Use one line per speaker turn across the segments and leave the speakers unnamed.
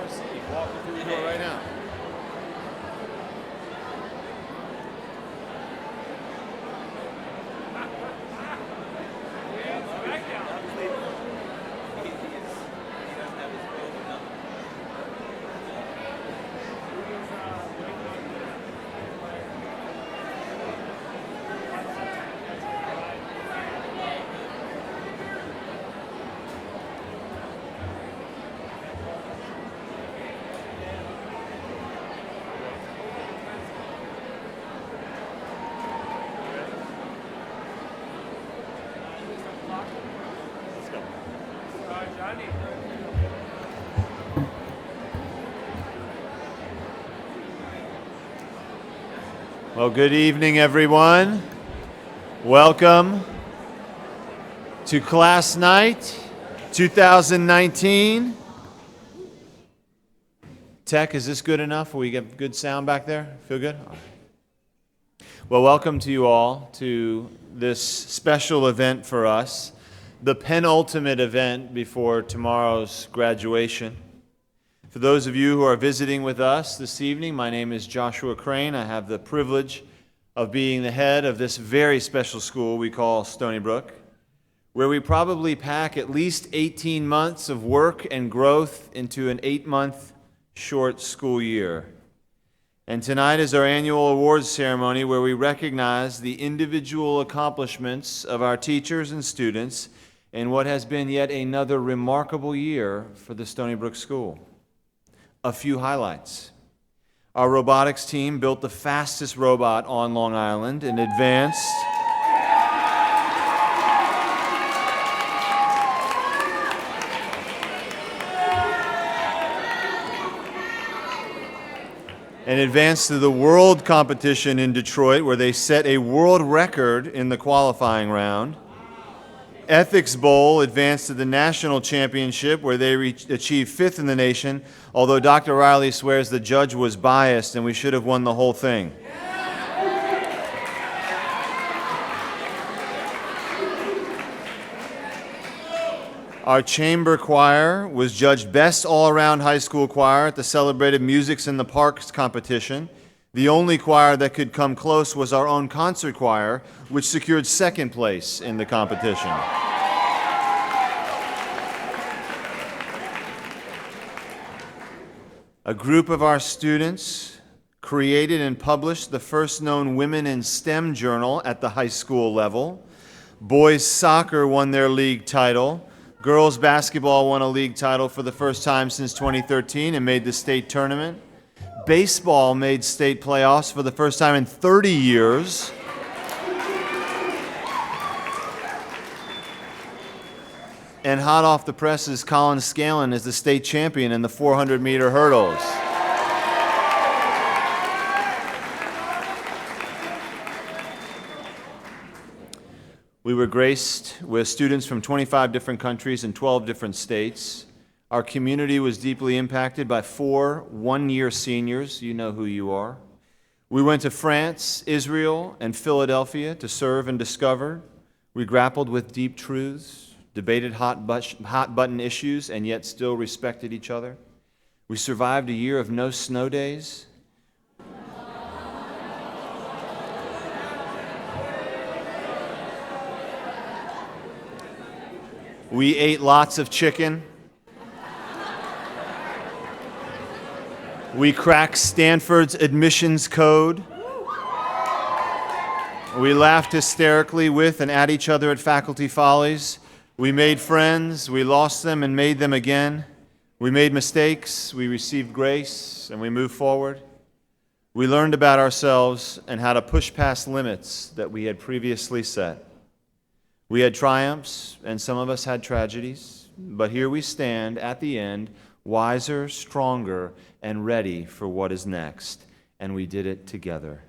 our seat. Walking through the door right now. Well, good evening, everyone. Welcome to class night 2019. Tech, is this good enough? Will we get good sound back there? Feel good? All right. Well, welcome to you all to this special event for us, the penultimate event before tomorrow's graduation. For those of you who are visiting with us this evening, my name is Joshua Crane. I have the privilege of being the head of this very special school we call Stony Brook, where we probably pack at least 18 months of work and growth into an 8-month short school year. And tonight is our annual awards ceremony where we recognize the individual accomplishments of our teachers and students in what has been yet another remarkable year for the Stony Brook School. A few highlights. Our robotics team built the fastest robot on Long Island and advanced to the world competition in Detroit, where they set a world record in the qualifying round. Ethics Bowl advanced to the national championship, where they achieved 5th in the nation, although Dr. Riley swears the judge was biased and we should have won the whole thing. Our chamber choir was judged best all-around high school choir at the celebrated Musics in the Parks competition. The only choir that could come close was our own concert choir, which secured 2nd place in the competition. A group of our students created and published the first known Women in STEM journal at the high school level. Boys soccer won their league title. Girls basketball won a league title for the first time since 2013 and made the state tournament. Baseball made state playoffs for the first time in 30 years. And hot off the presses, Colin Scalen is the state champion in the 400-meter hurdles. We were graced with students from 25 different countries and 12 different states. Our community was deeply impacted by 4 one-year seniors. You know who you are. We went to France, Israel, and Philadelphia to serve and discover. We grappled with deep truths, debated hot-button issues, and yet still respected each other. We survived a year of no snow days. We ate lots of chicken. We cracked Stanford's admissions code. We laughed hysterically with and at each other at Faculty Follies. We made friends, we lost them and made them again. We made mistakes, we received grace, and we moved forward. We learned about ourselves and how to push past limits that we had previously set. We had triumphs, and some of us had tragedies, but here we stand at the end, wiser, stronger, and ready for what is next, and we did it together.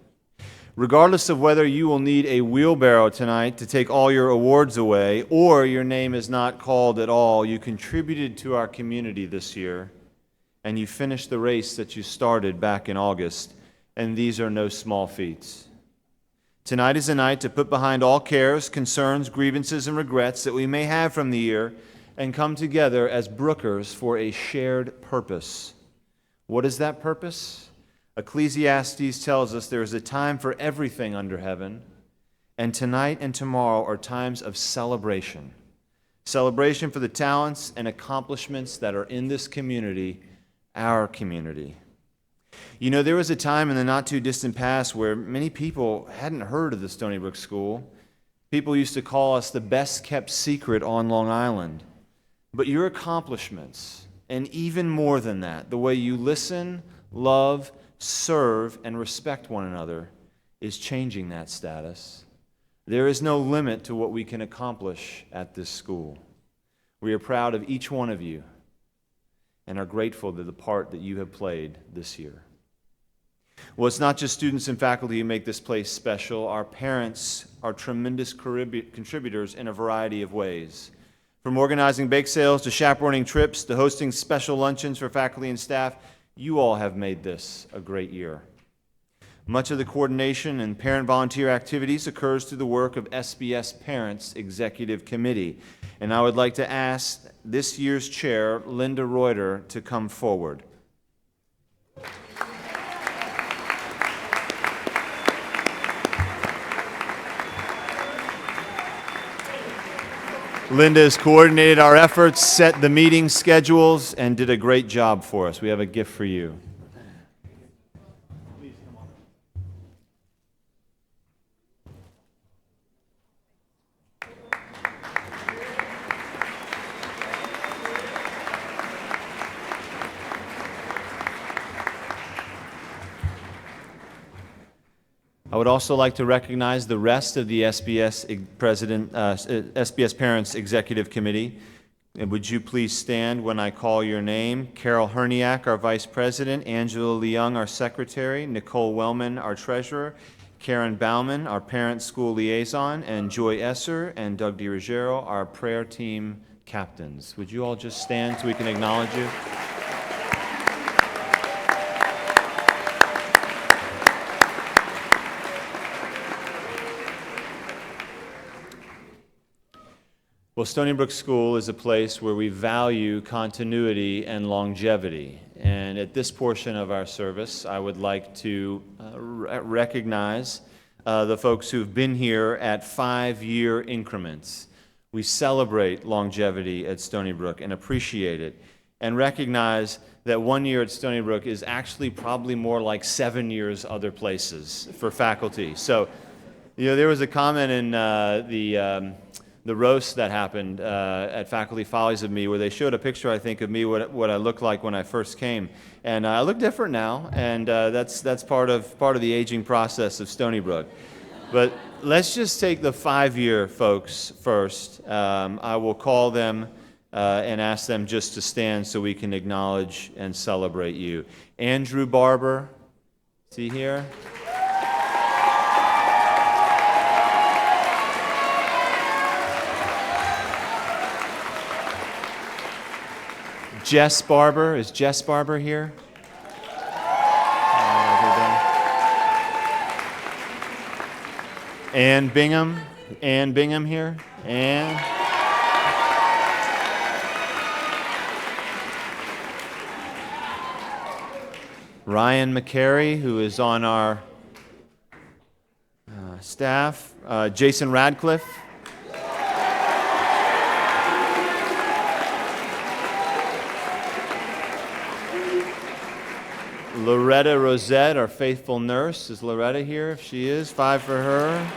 Regardless of whether you will need a wheelbarrow tonight to take all your awards away, or your name is not called at all, you contributed to our community this year, and you finished the race that you started back in August, and these are no small feats. Tonight is a night to put behind all cares, concerns, grievances, and regrets that we may have from the year and come together as Brookers for a shared purpose, What is that purpose? Ecclesiastes tells us there is a time for everything under heaven, and tonight and tomorrow are times of celebration. Celebration for the talents and accomplishments that are in this community, our community. You know, there was a time in the not-too-distant past where many people hadn't heard of the Stony Brook School. People used to call us the best-kept secret on Long Island. But your accomplishments, and even more than that, the way you listen, love, serve, and respect one another, is changing that status. There is no limit to what we can accomplish at this school. We are proud of each one of you and are grateful to the part that you have played this year. Well, it's not just students and faculty who make this place special. Our parents are tremendous contributors in a variety of ways. From organizing bake sales to chaperoning trips to hosting special luncheons for faculty and staff, you all have made this a great year. Much of the coordination and parent volunteer activities occurs through the work of SBS Parents Executive Committee. And I would like to ask this year's chair, Linda Reuter, to come forward. Linda has coordinated our efforts, set the meeting schedules, and did a great job for us. We have a gift for you. Please come on. I would also like to recognize the rest of the SBS Parents Executive Committee. And would you please stand when I call your name? Carol Herniak, our Vice President, Angela Leung, our Secretary, Nicole Wellman, our Treasurer, Karen Bauman, our Parent School Liaison, and Joy Esser and Doug DiRuggiero, our prayer team captains. Would you all just stand so we can acknowledge you? Well, Stony Brook School is a place where we value continuity and longevity. And at this portion of our service, I would like to recognize the folks who've been here at 5-year increments. We celebrate longevity at Stony Brook and appreciate it, and recognize that 1 year at Stony Brook is actually probably more like 7 years other places for faculty. So, you know, there was a comment in the roast that happened at Faculty Follies of me, where they showed a picture, I think, of me, what I looked like when I first came. And I look different now, and that's part of the aging process of Stony Brook. But let's just take the 5-year folks first. I will call them and ask them just to stand so we can acknowledge and celebrate you. Andrew Barber, is he here? Jess Barber. Is Jess Barber here? Ann Bingham. Ann Bingham here? Ann. Ryan McCary, who is on our staff. Jason Radcliffe. Loretta Rosette, our faithful nurse. Is Loretta here? If she is, 5 for her.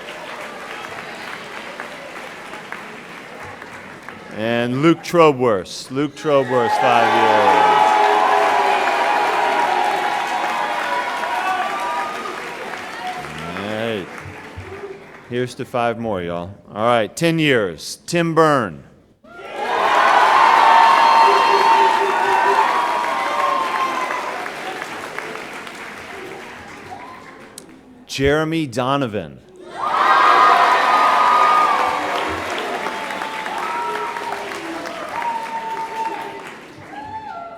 And Luke Trobworth. Luke Trobworth, 5 years. All right. Here's to 5 more, y'all. All right, 10 years. Tim Byrne. Jeremy Donovan.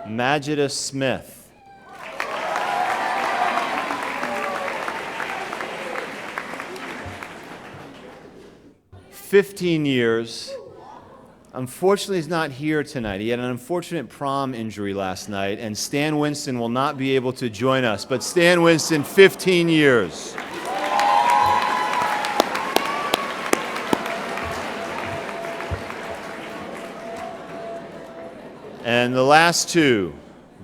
Majida Smith. "15 years, unfortunately is not here tonight. He had an unfortunate prom injury last night, and Stan Winston will not be able to join us. But Stan Winston, 15 years. And the last two,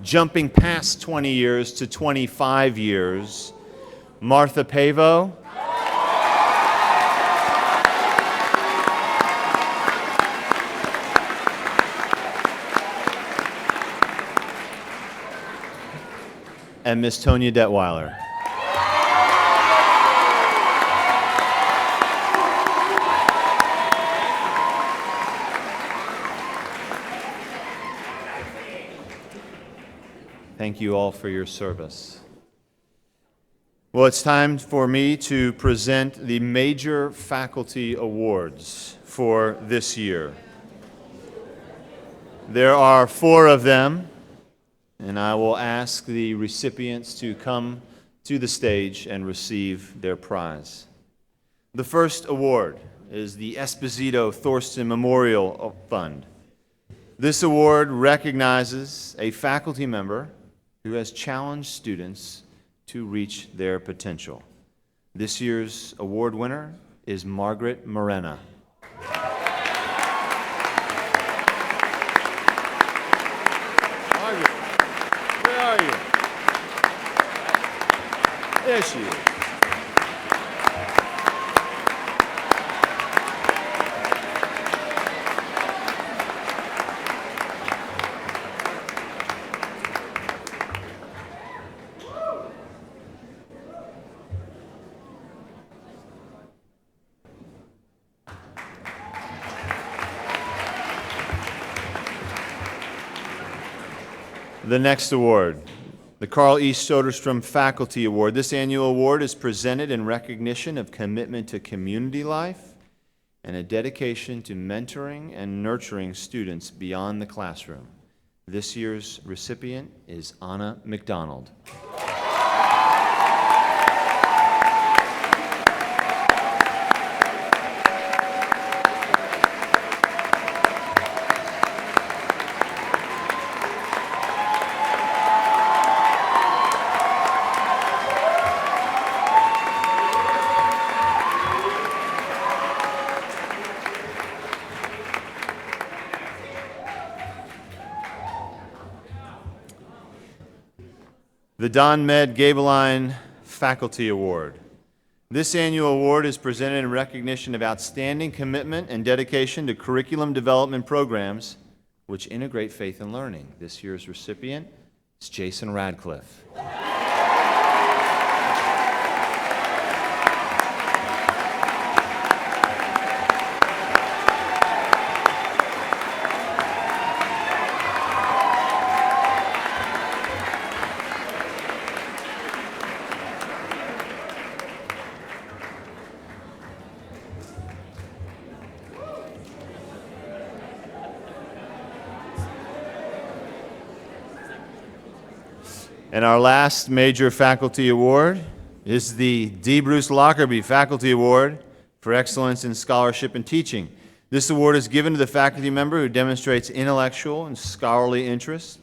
jumping past 20 years to 25 years, Martha Pavo and Miss Tonya Detweiler. Thank you all for your service. Well, it's time for me to present the major faculty awards for this year. There are 4 of them, and I will ask the recipients to come to the stage and receive their prize. The first award is the Esposito Thorsten Memorial Fund. This award recognizes a faculty member who has challenged students to reach their potential. This year's award winner is Margaret Morena. Margaret, where are you? There she is. The next award, the Carl E. Soderstrom Faculty Award. This annual award is presented in recognition of commitment to community life and a dedication to mentoring and nurturing students beyond the classroom. This year's recipient is Anna McDonald. The Don Med Gabeline Faculty Award. This annual award is presented in recognition of outstanding commitment and dedication to curriculum development programs which integrate faith and learning. This year's recipient is Jason Radcliffe. And our last major faculty award is the D. Bruce Lockerbie Faculty Award for Excellence in Scholarship and Teaching. This award is given to the faculty member who demonstrates intellectual and scholarly interest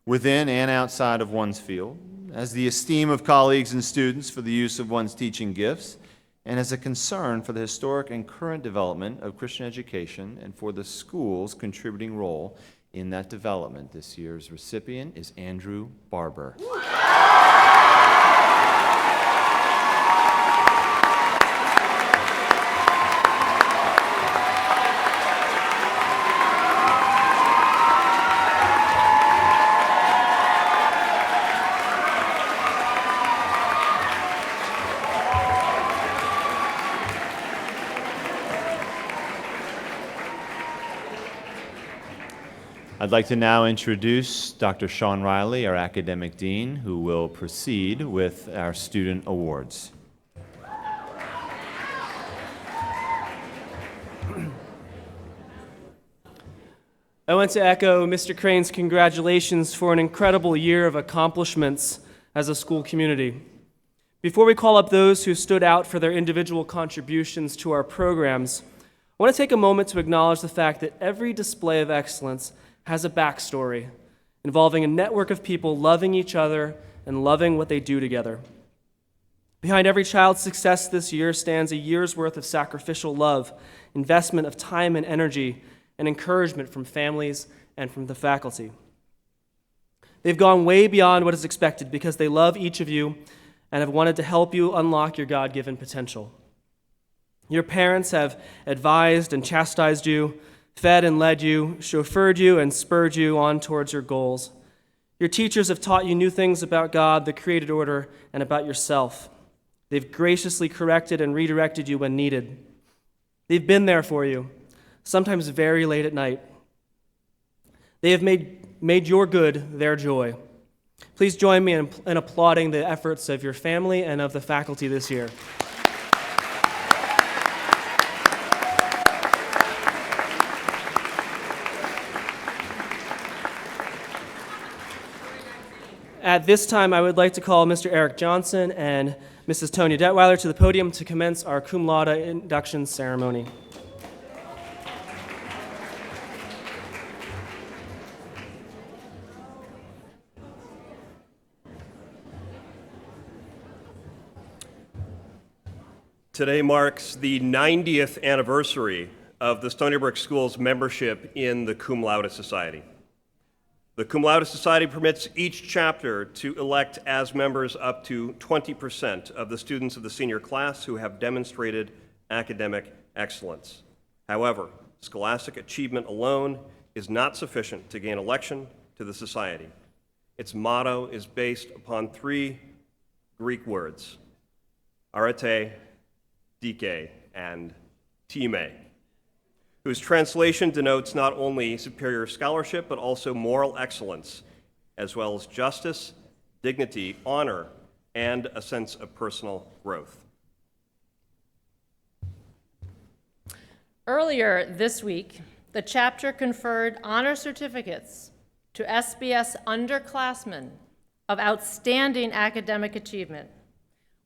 within and outside of one's field, has the esteem of colleagues and students for the use of one's teaching gifts, and has a concern for the historic and current development of Christian education and for the school's contributing role in that development. This year's recipient is Andrew Barber. I'd like to now introduce Dr. Sean Riley, our academic dean, who will proceed with our student awards.
I want to echo Mr. Crane's congratulations for an incredible year of accomplishments as a school community. Before we call up those who stood out for their individual contributions to our programs, I want to take a moment to acknowledge the fact that every display of excellence has a backstory involving a network of people loving each other and loving what they do together. Behind every child's success this year stands a year's worth of sacrificial love, investment of time and energy, and encouragement from families and from the faculty. They've gone way beyond what is expected because they love each of you and have wanted to help you unlock your God-given potential. Your parents have advised and chastised you, fed and led you, chauffeured you and spurred you on towards your goals. Your teachers have taught you new things about God, the created order, and about yourself. They've graciously corrected and redirected you when needed. They've been there for you, sometimes very late at night. They have made your good their joy. Please join me in applauding the efforts of your family and of the faculty this year. At this time, I would like to call Mr. Eric Johnson and Mrs. Tonya Detweiler to the podium to commence our cum laude induction ceremony.
Today marks the 90th anniversary of the Stony Brook School's membership in the Cum Laude Society. The Cum Laude Society permits each chapter to elect as members up to 20% of the students of the senior class who have demonstrated academic excellence. However, scholastic achievement alone is not sufficient to gain election to the society. Its motto is based upon three Greek words, arete, dike, and time, whose translation denotes not only superior scholarship, but also moral excellence, as well as justice, dignity, honor, and a sense of personal growth.
Earlier this week, the chapter conferred honor certificates to SBS underclassmen of outstanding academic achievement.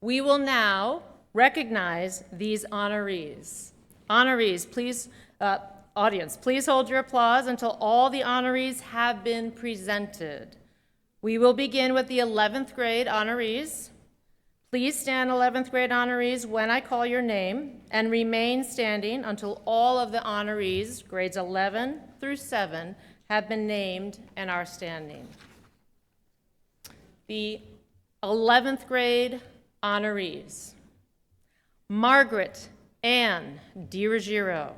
We will now recognize these honorees. Honorees, please, audience, please hold your applause until all the honorees have been presented. We will begin with the 11th grade honorees. Please stand, 11th grade honorees, when I call your name, and remain standing until all of the honorees, grades 11 through 7, have been named and are standing. The 11th grade honorees: Margaret Ann DiRuggiero,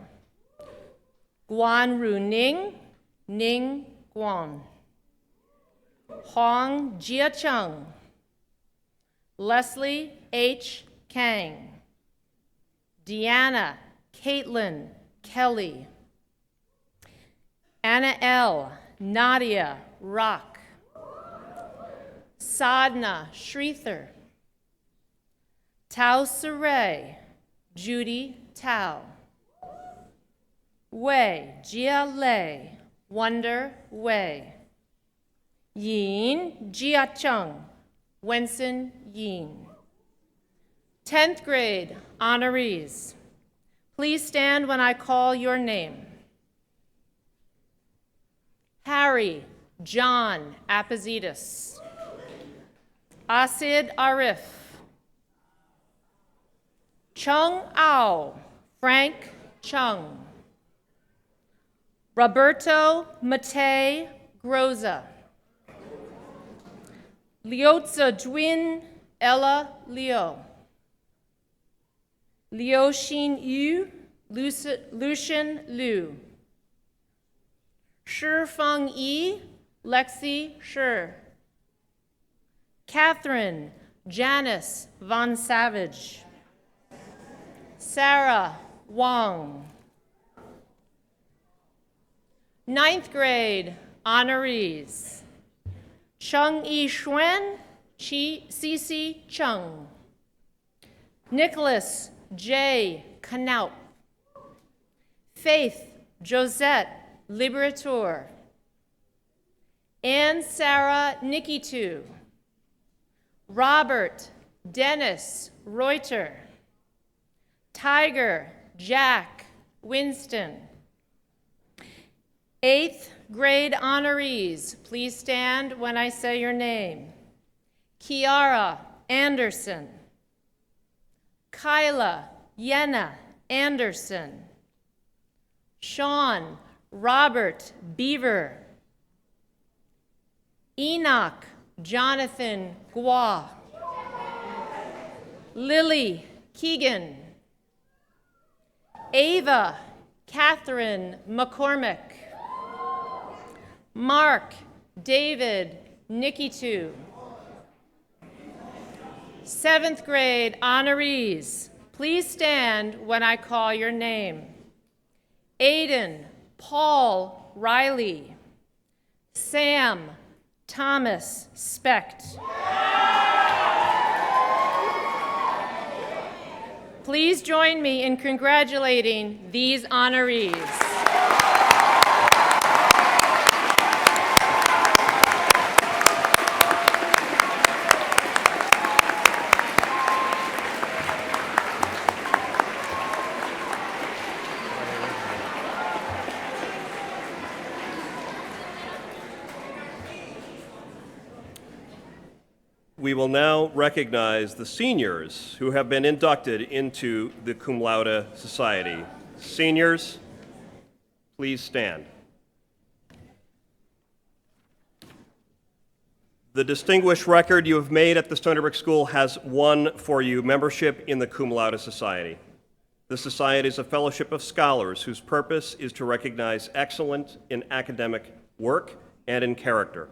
Guan Ru Ning, Ning Guan, Hong Jia Chung, Leslie H. Kang, Deanna Caitlin Kelly, Anna L. Nadia Rock, Sadhna Shrithar, Tao Saray Judy Tao, Wei Jia Lei Wonder Wei, Yin Jia Chung Wenson Yin. 10th grade honorees, please stand when I call your name. Harry John Apozidis, Asid Arif, Chung Ao Frank Chung, Roberto Matei Groza, Liotza Dwin Ella Leo, Liu Xin Yu Lucian Liu, Shi Feng Yi Lexi Shi, Catherine Janice Von Savage, Sarah Wang. 9th grade honorees: Chung Yi Xuan, Cici Chung, Nicholas J. Knaup, Faith Josette Liberator, Anne Sarah Nikitu, Robert Dennis Reuter, Tiger Jack Winston. 8th grade honorees, please stand when I say your name. Kiara Anderson. Kyla Yenna Anderson. Sean Robert Beaver. Enoch Jonathan Gua. Lily Keegan. Ava Catherine McCormick. Mark David Nikitu. 7th grade honorees, please stand when I call your name. Aiden Paul Riley. Sam Thomas Specht. Please join me in congratulating these honorees.
We will now recognize the seniors who have been inducted into the Cum Laude Society. Seniors, please stand. The distinguished record you have made at the Stony Brook School has won for you membership in the Cum Laude Society. The Society is a fellowship of scholars whose purpose is to recognize excellence in academic work and in character.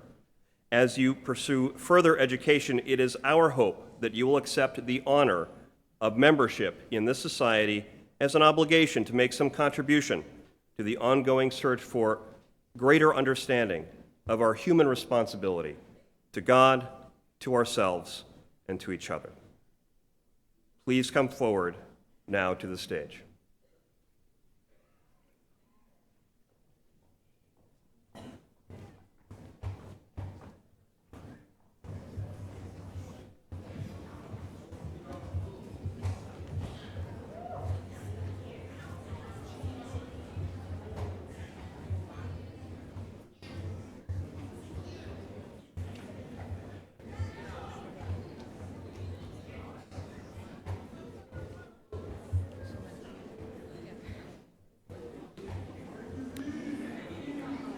As you pursue further education, it is our hope that you will accept the honor of membership in this society as an obligation to make some contribution to the ongoing search for greater understanding of our human responsibility to God, to ourselves, and to each other. Please come forward now to the stage.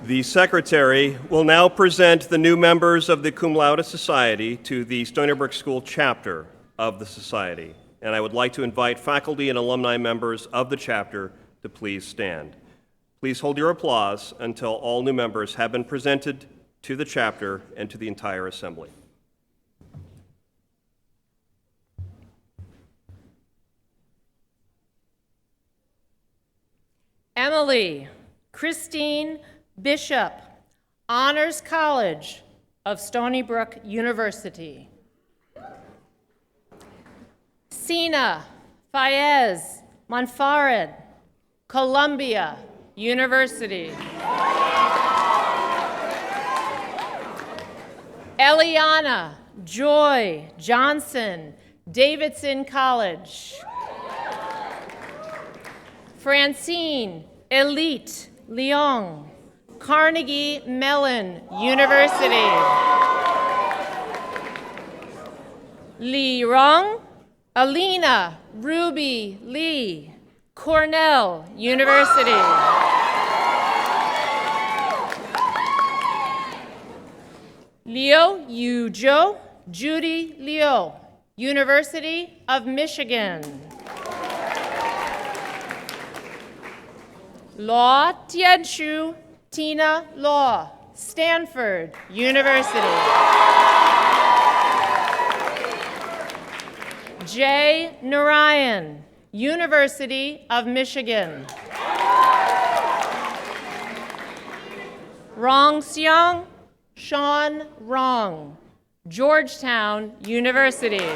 The Secretary will now present the new members of the Cum Laude Society to the Stony Brook School chapter of the Society. And I would like to invite faculty and alumni members of the chapter to please stand. Please hold your applause until all new members have been presented to the chapter and to the entire assembly.
Emily Christine Bishop, Honors College of Stony Brook University. Sina Fayez Monfared, Columbia University. Eliana Joy Johnson, Davidson College. Francine Elite Leong, Carnegie Mellon University. Li Rong, Alina Ruby Lee, Cornell University. Liu Yu Zhou, Judy Liu, University of Michigan. Law Tianshu Tina Law, Stanford University. Jay Narayan, University of Michigan. Rong Xiang, Sean Rong, Georgetown University.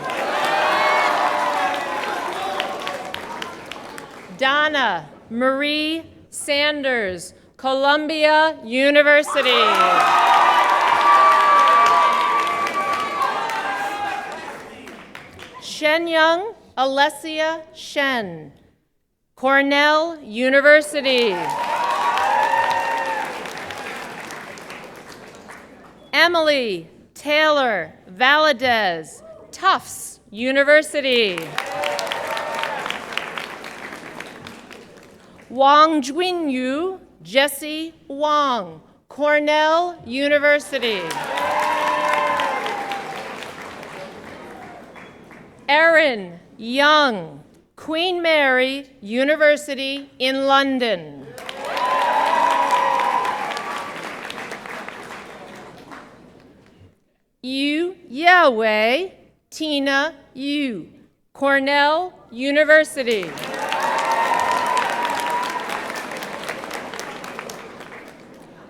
Donna Marie Sanders, Columbia University. Shenyang Alessia Shen, Cornell University. Emily Taylor Valadez, Tufts University. Wang Junyu Jesse Wang, Cornell University. Erin Young, Queen Mary University in London. Yu Yahweh Tina Yu, Cornell University.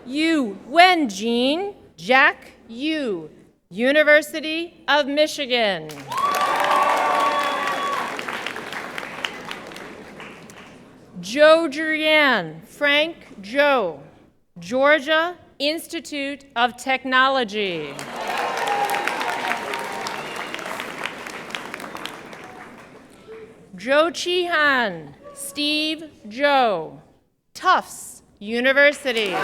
Yu Wenjin Jack Yu, University of Michigan. Joe Jurian Frank Joe, Georgia Institute of Technology. Joe Chihan Steve Joe, Tufts University.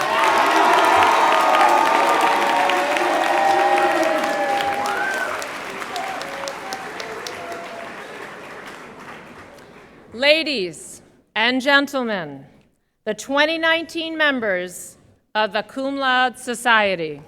Ladies and gentlemen, the 2019 members of the Cum Laude Society.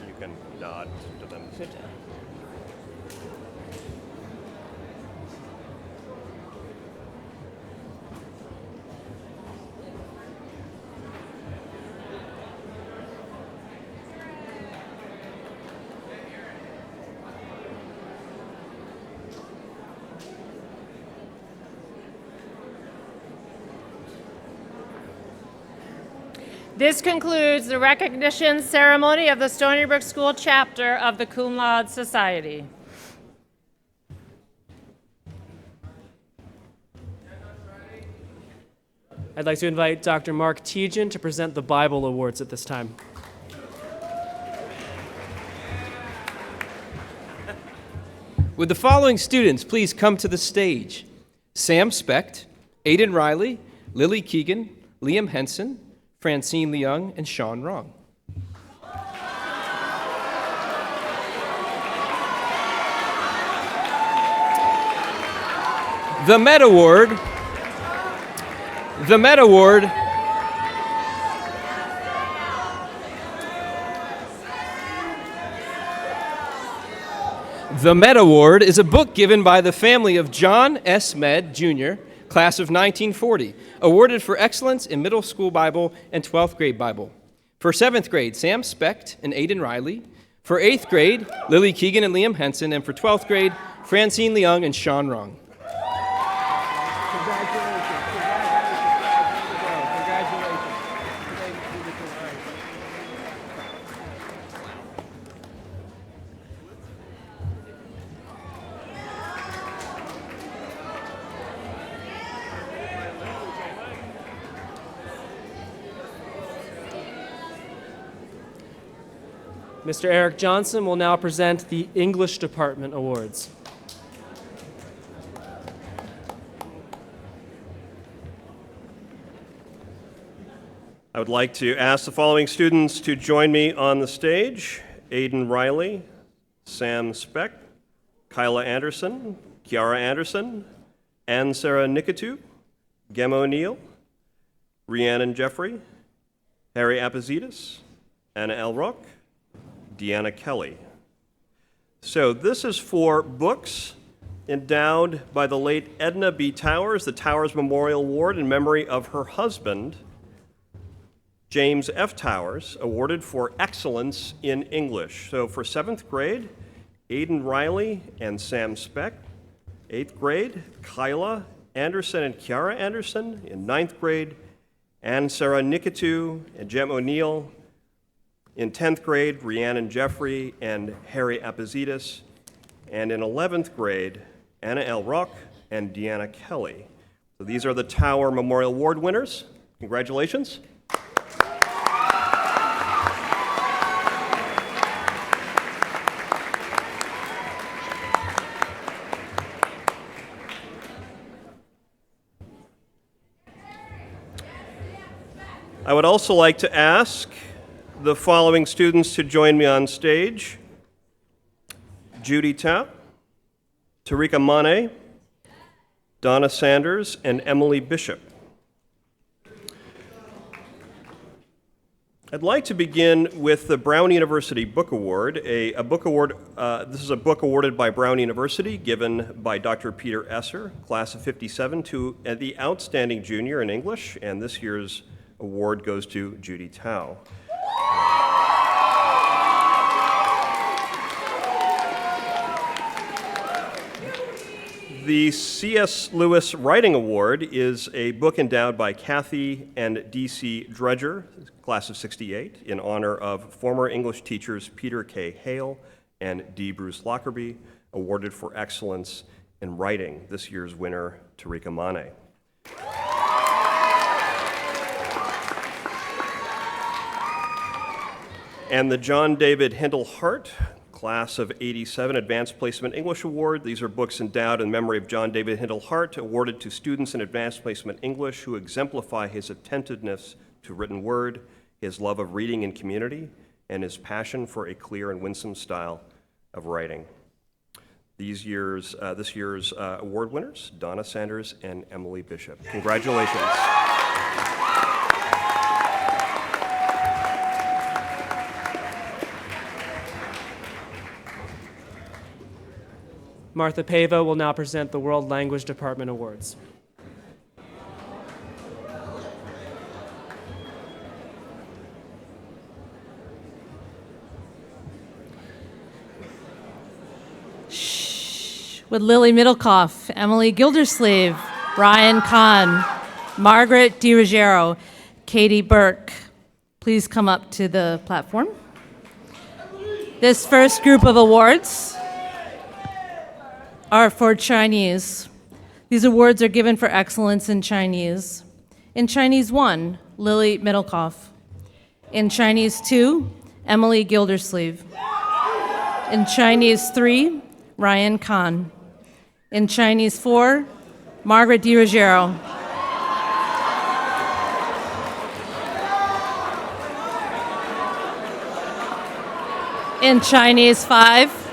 You can nod to them.
This concludes the recognition ceremony of the Stony Brook School chapter of the Cum Laude Society.
I'd like to invite Dr. Mark Tejan to present the Bible Awards at this time.
Would the following students please come to the stage? Sam Specht, Aiden Riley, Lily Keegan, Liam Henson, Francine Leung, and Sean Rong. The Met Award. The Met Award. The Med Award is a book given by the family of John S. Med, Jr., class of 1940, awarded for excellence in middle school Bible and 12th grade Bible. For 7th grade, Sam Specht and Aiden Riley. For 8th grade, Lily Keegan and Liam Henson. And for 12th grade, Francine Leung and Sean Rong.
Mr. Eric Johnson will now present the English Department Awards.
I would like to ask the following students to join me on the stage: Aiden Riley, Sam Specht, Kyla Anderson, Kiara Anderson, Ann Sarah Nikitu, Gem O'Neill, Rhiannon Jeffrey, Harry Apozidis, Anna Elrock, Deanna Kelly. So this is for books endowed by the late Edna B. Towers, the Towers Memorial Award in memory of her husband, James F. Towers, awarded for excellence in English. So for 7th grade, Aiden Riley and Sam Specht. 8th grade, Kyla Anderson and Kiara Anderson. In 9th grade, Anne Sarah Nikitu and Jem O'Neill. In 10th grade, Rhiannon Jeffrey and Harry Apozidis. And in 11th grade, Anna L. Rock and Deanna Kelly. So these are the Tower Memorial Award winners. Congratulations. I would also like to ask the following students to join me on stage: Judy Tapp, Tarika Mane, Donna Sanders, and Emily Bishop. I'd like to begin with the Brown University Book Award. This is a book awarded by Brown University, given by Dr. Peter Esser, class of '57, to the outstanding junior in English, and this year's award goes to Judy Tao. The C.S. Lewis Writing Award is a book endowed by Kathy and D.C. Dredger, class of '68, in honor of former English teachers Peter K. Hale and D. Bruce Lockerbie, awarded for excellence in writing. This year's winner, Tarika Mane. And the John David Hindle Hart, class of '87 Advanced Placement English Award. These are books endowed in memory of John David Hindle Hart, awarded to students in Advanced Placement English who exemplify his attentiveness to written word, his love of reading and community, and his passion for a clear and winsome style of writing. This year's award winners, Donna Sanders and Emily Bishop. Congratulations.
Martha Pava will now present the World Language Department Awards.
With Lily Middlecoff, Emily Gildersleeve, Ryan Kahn, Margaret DiRuggiero, Katie Burke. Please come up to the platform. This first group of awards are for Chinese. These awards are given for excellence in Chinese. In Chinese 1, Lily Middlecoff. In Chinese 2, Emily Gildersleeve. In Chinese 3, Ryan Kahn. In Chinese 4, Margaret DiRuggiero. In Chinese 5,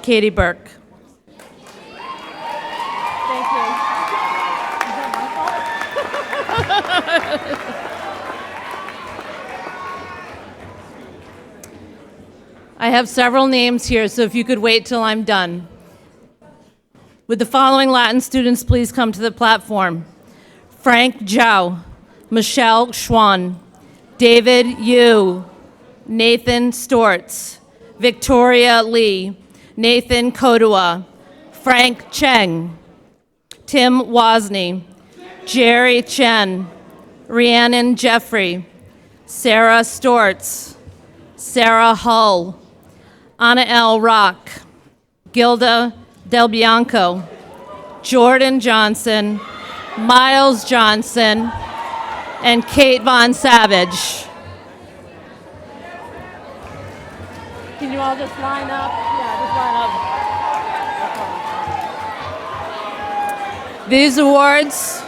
Katie Burke. Thank you. I have several names here, so if you could wait till I'm done. Would the following Latin students please come to the platform? Frank Zhao, Michelle Schwan, David Yu, Nathan Stortz, Victoria Lee, Nathan Kodua, Frank Cheng, Tim Wozni, Jerry Chen, Rhiannon Jeffrey, Sarah Stortz, Sarah Hull, Anna L. Rock, Gilda Del Bianco, Jordan Johnson, Miles Johnson, and Kate Von Savage. Can you all just line up? Yeah, just line up. These awards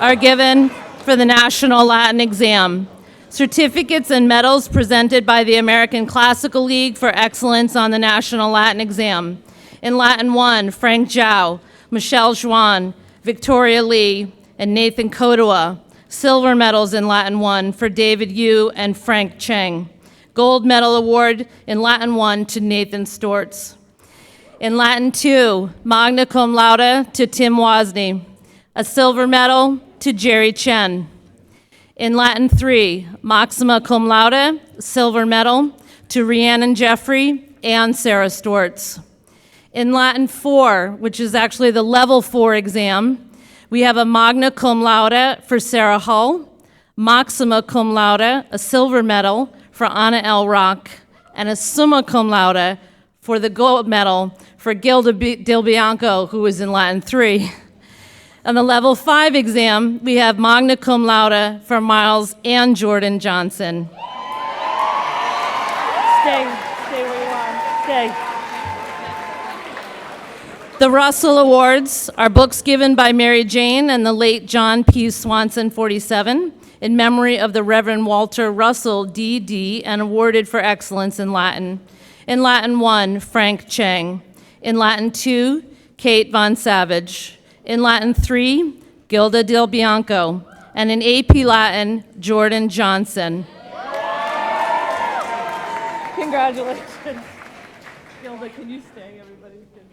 are given for the National Latin Exam. Certificates and medals presented by the American Classical League for excellence on the National Latin Exam. In Latin 1, Frank Zhao, Michelle Juan, Victoria Lee, and Nathan Kodua. Silver medals in Latin 1 for David Yu and Frank Cheng. Gold medal award in Latin 1 to Nathan Stortz. In Latin 2, magna cum laude to Tim Wozni. A silver medal to Jerry Chen. In Latin 3, maxima cum laude, silver medal to Rhiannon Jeffrey and Sarah Stortz. In Latin 4, which is actually the level 4 exam, We have a magna cum laude for Sarah Hull, maxima cum laude, a silver medal for Anna L. Rock, and a summa cum laude for the gold medal for Gilda Del Bianco, who was in Latin 3. On the level 5 exam, we have magna cum laude for Miles and Jordan Johnson. Stay where you are, stay. The Russell Awards are books given by Mary Jane and the late John P. Swanson, 47, in memory of the Reverend Walter Russell, D.D., and awarded for excellence in Latin. In Latin 1, Frank Chang. In Latin 2, Kate Von Savage. In Latin 3, Gilda Del Bianco. And in AP Latin, Jordan Johnson. Congratulations. Gilda, can you stay? Everybody's good.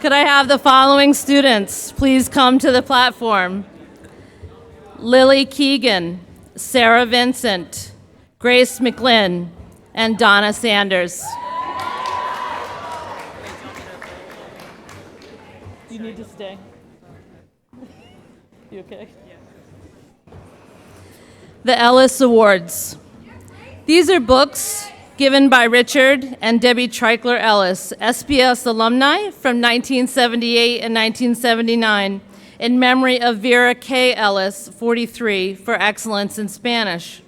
Could I have the following students please come to the platform? Lily Keegan, Sarah Vincent, Grace McLinn, and Donna Sanders. Do you need to stay? You okay? The Ellis Awards. These are books given by Richard and Debbie Treichler Ellis, SBS alumni from 1978 and 1979, in memory of Vera K. Ellis, 43, for excellence in Spanish.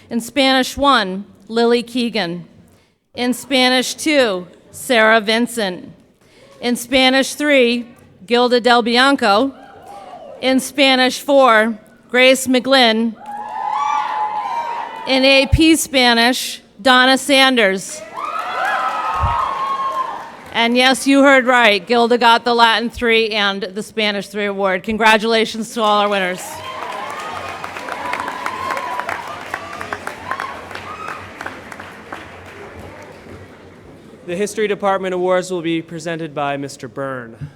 In Spanish 1, Lily Keegan. In Spanish 2, Sarah Vincent. In Spanish 3, Gilda Del Bianco. In Spanish 4, Grace McGlynn. In AP Spanish, Donna Sanders. And yes, you heard right. Gilda got the Latin 3 and the Spanish 3 award. Congratulations to all our winners.
The History Department Awards will be presented by Mr. Byrne.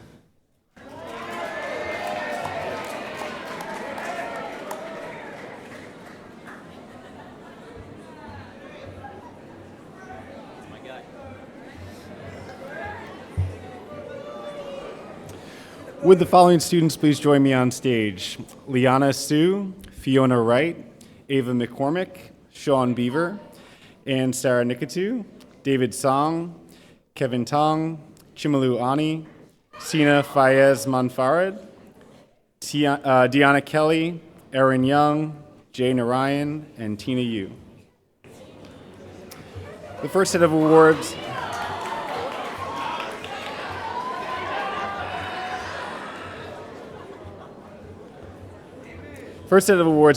Would the following students please join me on stage? Liana Sue, Fiona Wright, Ava McCormick, Sean Beaver, and Sarah Nikatu, David Song, Kevin Tong, Chimalu Ani, Sina Fayez Manfarid, Deanna Kelly, Erin Young, Jay Narayan, and Tina Yu. The first set of awards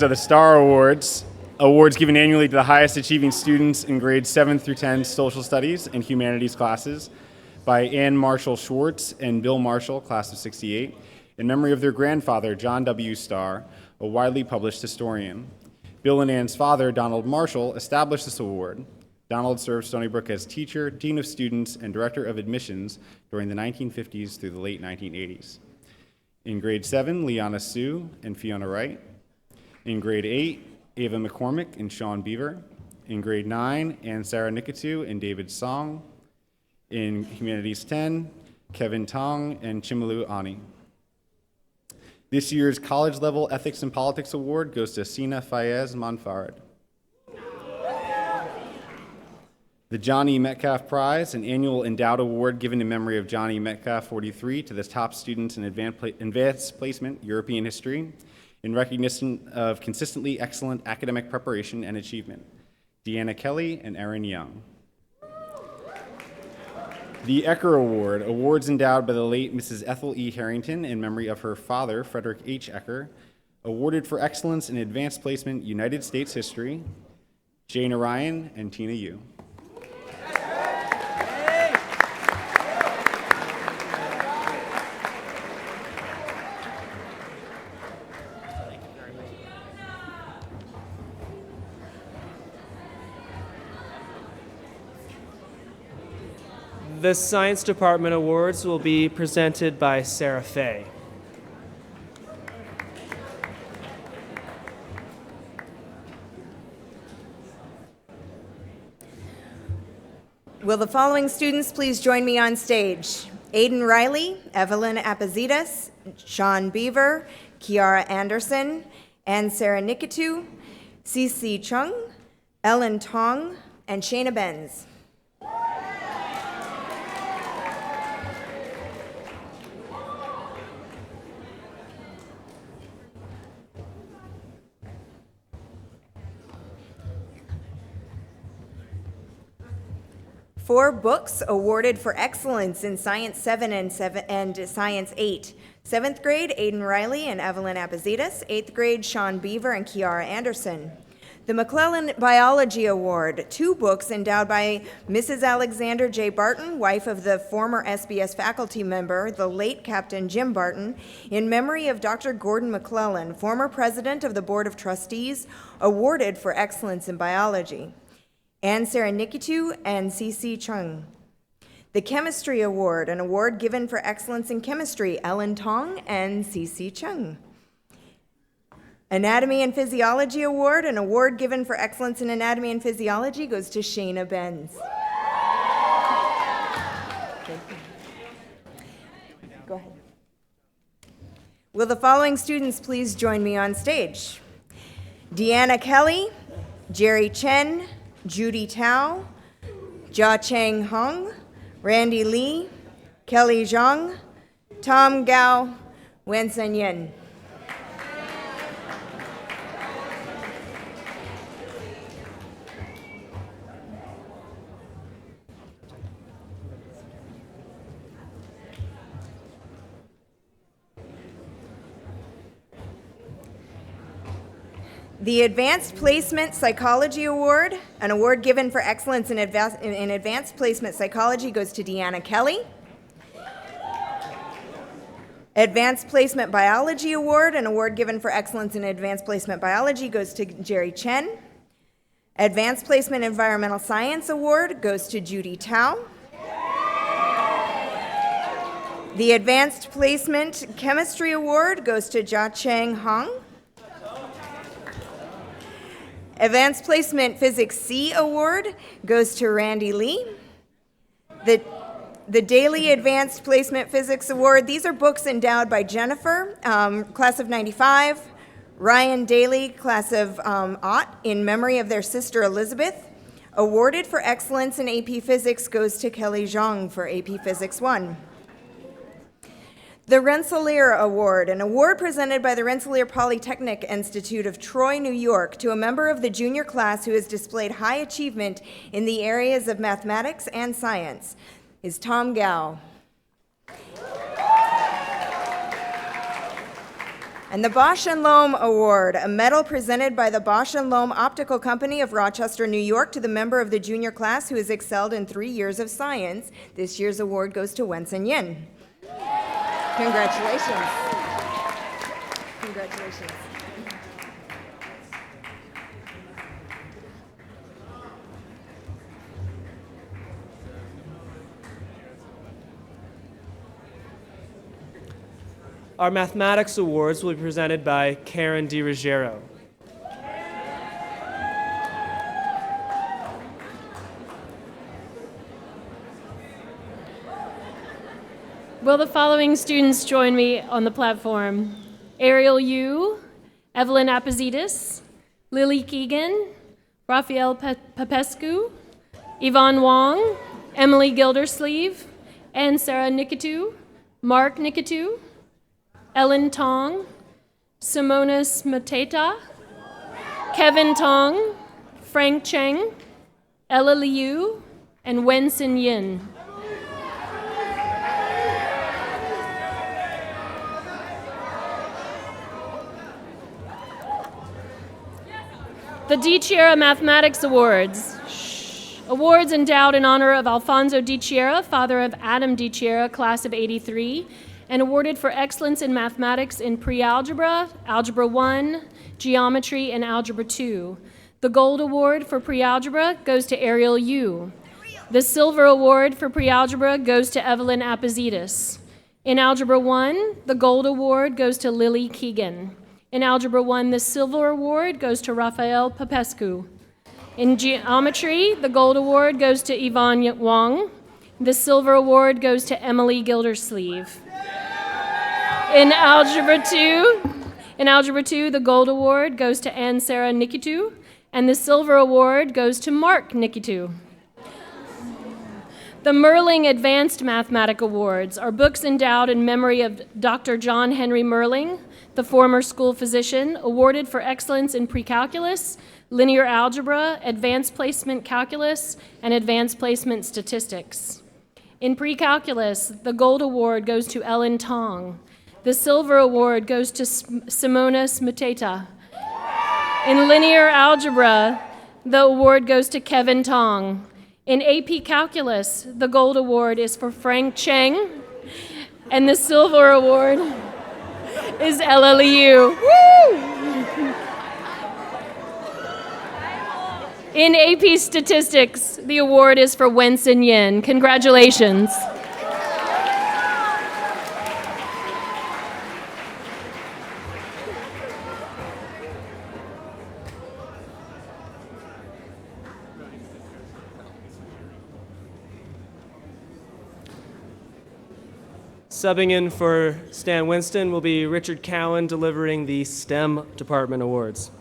are the STAR Awards, awards given annually to the highest achieving students in grades 7 through 10 social studies and humanities classes by Ann Marshall Schwartz and Bill Marshall, class of 68, in memory of their grandfather, John W. Starr, a widely published historian. Bill and Ann's father, Donald Marshall, established this award. Donald served Stony Brook as teacher, dean of students, and director of admissions during the 1950s through the late 1980s. In grade 7, Liana Sue and Fiona Wright. In grade 8, Ava McCormick and Sean Beaver. In grade 9, Ann Sarah Nikatu and David Song. In Humanities 10, Kevin Tong and Chimalu Ani. This year's College Level Ethics and Politics Award goes to Sina Fayez Manfarid. The John E. Metcalf Prize, an annual endowed award given in memory of John E. Metcalf, 43, to the top students in advanced placement European history, in recognition of consistently excellent academic preparation and achievement. Deanna Kelly and Erin Young. The Ecker Award, awards endowed by the late Mrs. Ethel E. Harrington in memory of her father, Frederick H. Ecker, awarded for excellence in advanced placement United States history, Jay Narayan and Tina Yu.
The Science Department Awards will be presented by Sarah Fay.
Will the following students please join me on stage? Aiden Riley, Evelyn Apazitas, Sean Beaver, Kiara Anderson, and Sarah Nikitu, Cece Chung, Ellen Tong, and Shayna Benz. Four books awarded for excellence in Science 7 and Science 8. 7th grade, Aiden Riley and Evelyn Apazitas. 8th grade, Sean Beaver and Kiara Anderson. The McClellan Biology Award, 2 books endowed by Mrs. Alexander J. Barton, wife of the former SBS faculty member, the late Captain Jim Barton, in memory of Dr. Gordon McClellan, former president of the Board of Trustees, awarded for excellence in biology. And Sarah Nikitu and Cece Chung. The Chemistry Award, an award given for excellence in chemistry, Ellen Tong and Cece Chung. Anatomy and Physiology Award, an award given for excellence in anatomy and physiology, goes to Shayna Benz. Go ahead. Will the following students please join me on stage? Deanna Kelly, Jerry Chen, Judy Tao, Jia Cheng Hong, Randy Lee, Kelly Zhang, Tom Gao, Wensen Yin. The Advanced Placement Psychology Award, an award given for excellence in advanced placement psychology, goes to Deanna Kelly. Advanced Placement Biology Award, an award given for excellence in advanced placement biology, goes to Jerry Chen. Advanced Placement Environmental Science Award goes to Judy Tao. The Advanced Placement Chemistry Award goes to Jia Cheng Hong. Advanced Placement Physics C Award goes to Randy Lee. The Daily Advanced Placement Physics Award, these are books endowed by Jennifer, class of 95, Ryan Daly, class of Ott, in memory of their sister Elizabeth. Awarded for excellence in AP Physics goes to Kelly Zhang for AP Physics 1. The Rensselaer Award, an award presented by the Rensselaer Polytechnic Institute of Troy, New York, to a member of the junior class who has displayed high achievement in the areas of mathematics and science, is Tom Gao. And the Bosch and Lohm Award, a medal presented by the Bosch and Lohm Optical Company of Rochester, New York, to the member of the junior class who has excelled in 3 years of science. This year's award goes to Wensen Yin. Congratulations. Congratulations.
Our mathematics awards will be presented by Karen DiRuggiero.
Will the following students join me on the platform? Ariel Yu, Evelyn Apazitas, Lily Keegan, Raphael Popescu, Yvonne Wong, Emily Gildersleeve, and Sarah Nikitu, Mark Nikitu, Ellen Tong, Simonas Mateta, Kevin Tong, Frank Cheng, Ella Liu, and Wensen Yin. The DiChiera Mathematics Awards. Awards endowed in honor of Alfonso DiChiera, father of Adam DiChiera, class of '83, and awarded for excellence in mathematics in pre-algebra, algebra 1, geometry, and algebra 2. The gold award for pre-algebra goes to Ariel Yu. The silver award for pre-algebra goes to Evelyn Apazitas. In algebra 1, the gold award goes to Lily Keegan. In Algebra 1, the silver award goes to Raphael Popescu. In geometry, the gold award goes to Yvonne Wong. The silver award goes to Emily Gildersleeve. In Algebra 2, the gold award goes to Anne Sarah Nikitu, and the silver award goes to Mark Nikitu. The Merling Advanced Mathematic Awards are books endowed in memory of Dr. John Henry Merling, the former school physician, awarded for excellence in precalculus, linear algebra, advanced placement calculus, and advanced placement statistics. In precalculus, the gold award goes to Ellen Tong. The silver award goes to Simonas Mateta. In linear algebra, the award goes to Kevin Tong. In AP Calculus, the gold award is for Frank Cheng, and the silver award is Ella Liu. In AP Statistics, the award is for Wenson Yin. Congratulations.
Subbing in for Stan Winston will be Richard Cowan delivering the STEM Department Awards.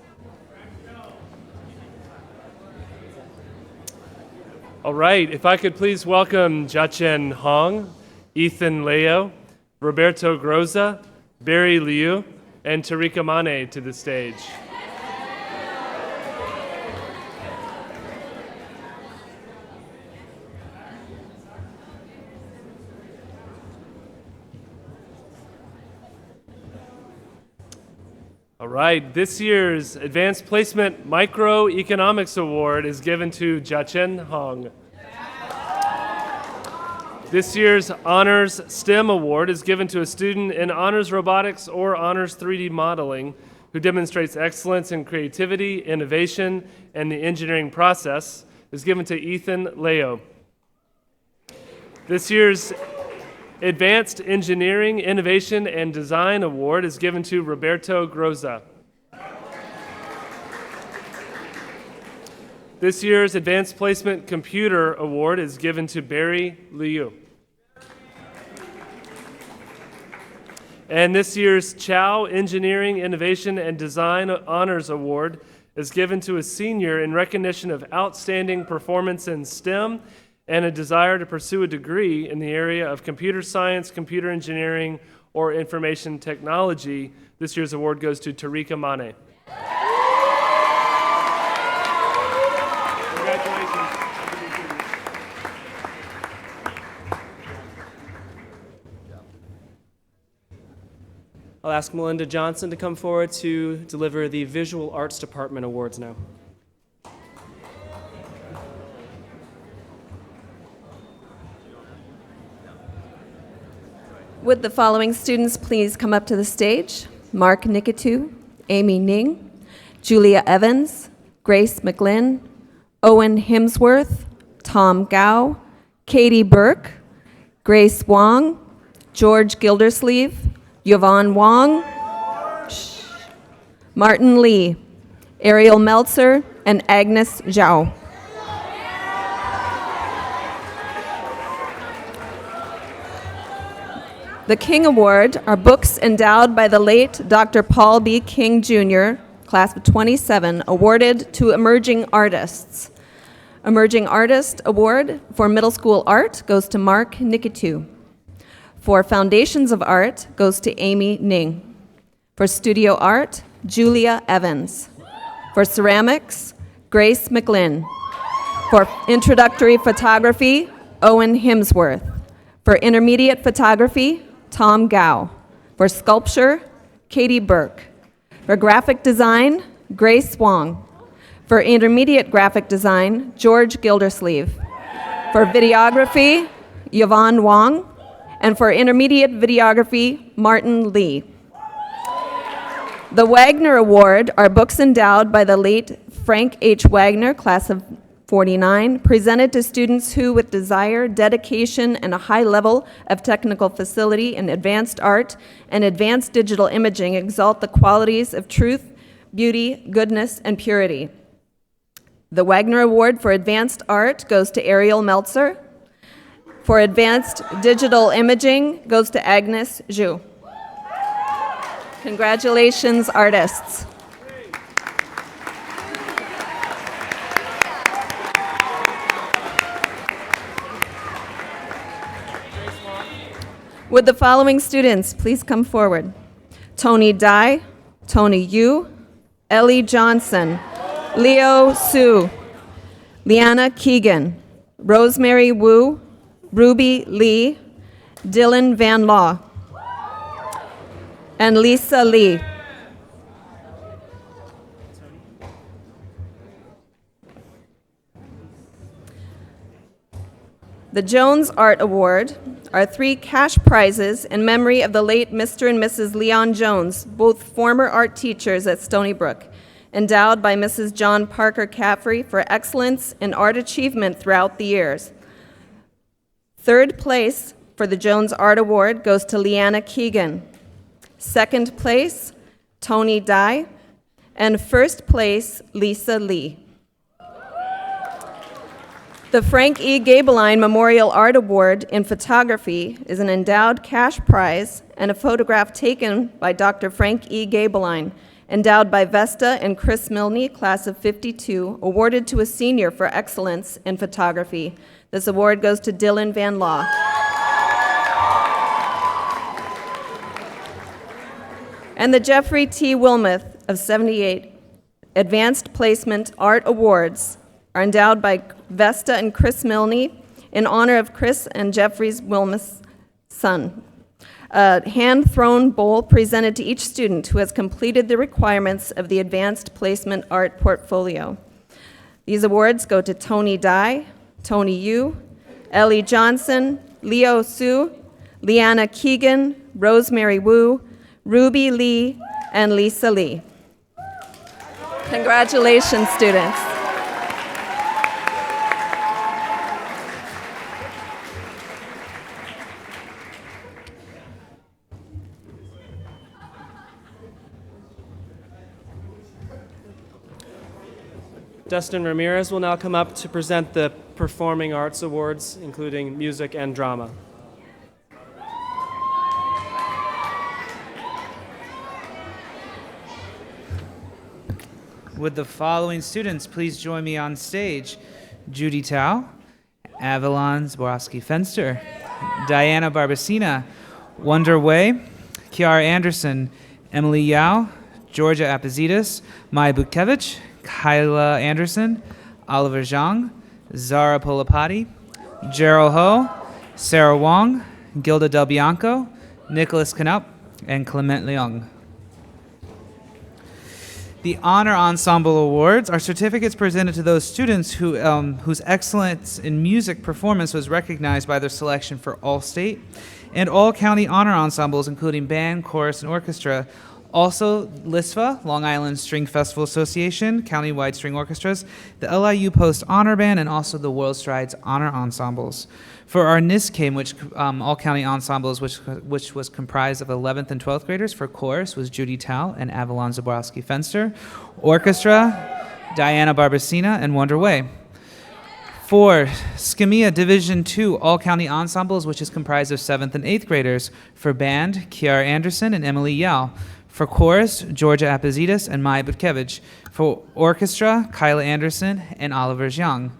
All right, if I could please welcome Jiachen Hong, Ethan Leo, Roberto Groza, Barry Liu, and Tarika Mane to the stage. All right, this year's Advanced Placement Microeconomics Award is given to Jiachen Hong. This year's Honors STEM Award is given to a student in Honors Robotics or Honors 3D Modeling who demonstrates excellence in creativity, innovation, and the engineering process, is given to Ethan Leo. This year's Advanced Engineering, Innovation, and Design Award is given to Roberto Groza. This year's Advanced Placement Computer Award is given to Barry Liu. And this year's Chow Engineering, Innovation, and Design Honors Award is given to a senior in recognition of outstanding performance in STEM and a desire to pursue a degree in the area of computer science, computer engineering, or information technology. This year's award goes to Tarika Mane. Congratulations.
I'll ask Melinda Johnson to come forward to deliver the Visual Arts Department Awards now.
Would the following students please come up to the stage? Mark Nikitu, Amy Ning, Julia Evans, Grace McGlynn, Owen Hemsworth, Tom Gao, Katie Burke, Grace Wong, George Gildersleeve, Yvonne Wong, Martin Lee, Ariel Meltzer, and Agnes Zhao. The King Award are books endowed by the late Dr. Paul B. King, Jr., class of 27, awarded to emerging artists. Emerging Artist Award for Middle School Art goes to Mark Nikitu. For Foundations of Art goes to Amy Ning. For Studio Art, Julia Evans. For Ceramics, Grace McGlynn. For Introductory Photography, Owen Hemsworth. For Intermediate Photography, Tom Gao. For Sculpture, Katie Burke. For Graphic Design, Grace Wong. For Intermediate Graphic Design, George Gildersleeve. For Videography, Yvonne Wong. And for Intermediate Videography, Martin Lee. The Wagner Award are books endowed by the late Frank H. Wagner, class of 49, presented to students who, with desire, dedication, and a high level of technical facility in advanced art and advanced digital imaging, exalt the qualities of truth, beauty, goodness, and purity. The Wagner Award for Advanced Art goes to Ariel Meltzer. For advanced digital imaging goes to Agnes Zhu. Congratulations, artists. Would the following students please come forward? Tony Dai, Tony Yu, Ellie Johnson, Leo Su, Liana Keegan, Rosemary Wu, Ruby Lee, Dylan Van Law, and Lisa Lee. The Jones Art Award are 3 cash prizes in memory of the late Mr. and Mrs. Leon Jones, both former art teachers at Stony Brook, endowed by Mrs. John Parker Caffrey for excellence in art achievement throughout the years. 3rd place for the Jones Art Award goes to Leanna Keegan. 2nd place, Tony Dai, and 1st place, Lisa Lee. The Frank E. Gabeline Memorial Art Award in photography is an endowed cash prize and a photograph taken by Dr. Frank E. Gabeline, endowed by Vesta and Chris Milne, class of '52, awarded to a senior for excellence in photography. This award goes to Dylan Van Law. And the Jeffrey T. Wilmoth of '78 Advanced Placement Art Awards are endowed by Vesta and Chris Milne in honor of Chris and Jeffrey's Wilmoth's son. A hand-thrown bowl presented to each student who has completed the requirements of the Advanced Placement Art Portfolio. These awards go to Tony Dai, Tony Yu, Ellie Johnson, Leo Su, Leanna Keegan, Rosemary Wu, Ruby Lee, and Lisa Lee. Congratulations, students.
Dustin Ramirez will now come up to present the Performing Arts Awards, including music and drama.
Would the following students please join me on stage? Judy Tao, Avalon Zborowski-Fenster, Diana Barbacina, Wonder Wei, Kiara Anderson, Emily Yao, Georgia Apozidis, Maya Butkevich, Kyla Anderson, Oliver Zhang, Zara Polapati, Gerald Ho, Sarah Wong, Gilda Del Bianco, Nicholas Knupp, and Clement Leung. The Honor Ensemble Awards are certificates presented to those students whose excellence in music performance was recognized by their selection for All-State and All-County Honor Ensembles, including band, chorus, and orchestra. Also, LISFA, Long Island String Festival Association, Countywide String Orchestras, the LIU Post Honor Band, and also the World Strides Honor Ensembles. For our NISCAM, which all-county ensembles, which was comprised of 11th and 12th graders, for chorus was Judy Tao and Avalon Zborowski-Fenster, orchestra, Diana Barbacina and Wonder Wei. For SCMEA Division II all-county ensembles, which is comprised of 7th and 8th graders, for band, Kiara Anderson and Emily Yao. For chorus, Georgia Apozidis and Maya Butkevich. For orchestra, Kyla Anderson and Oliver Zhang.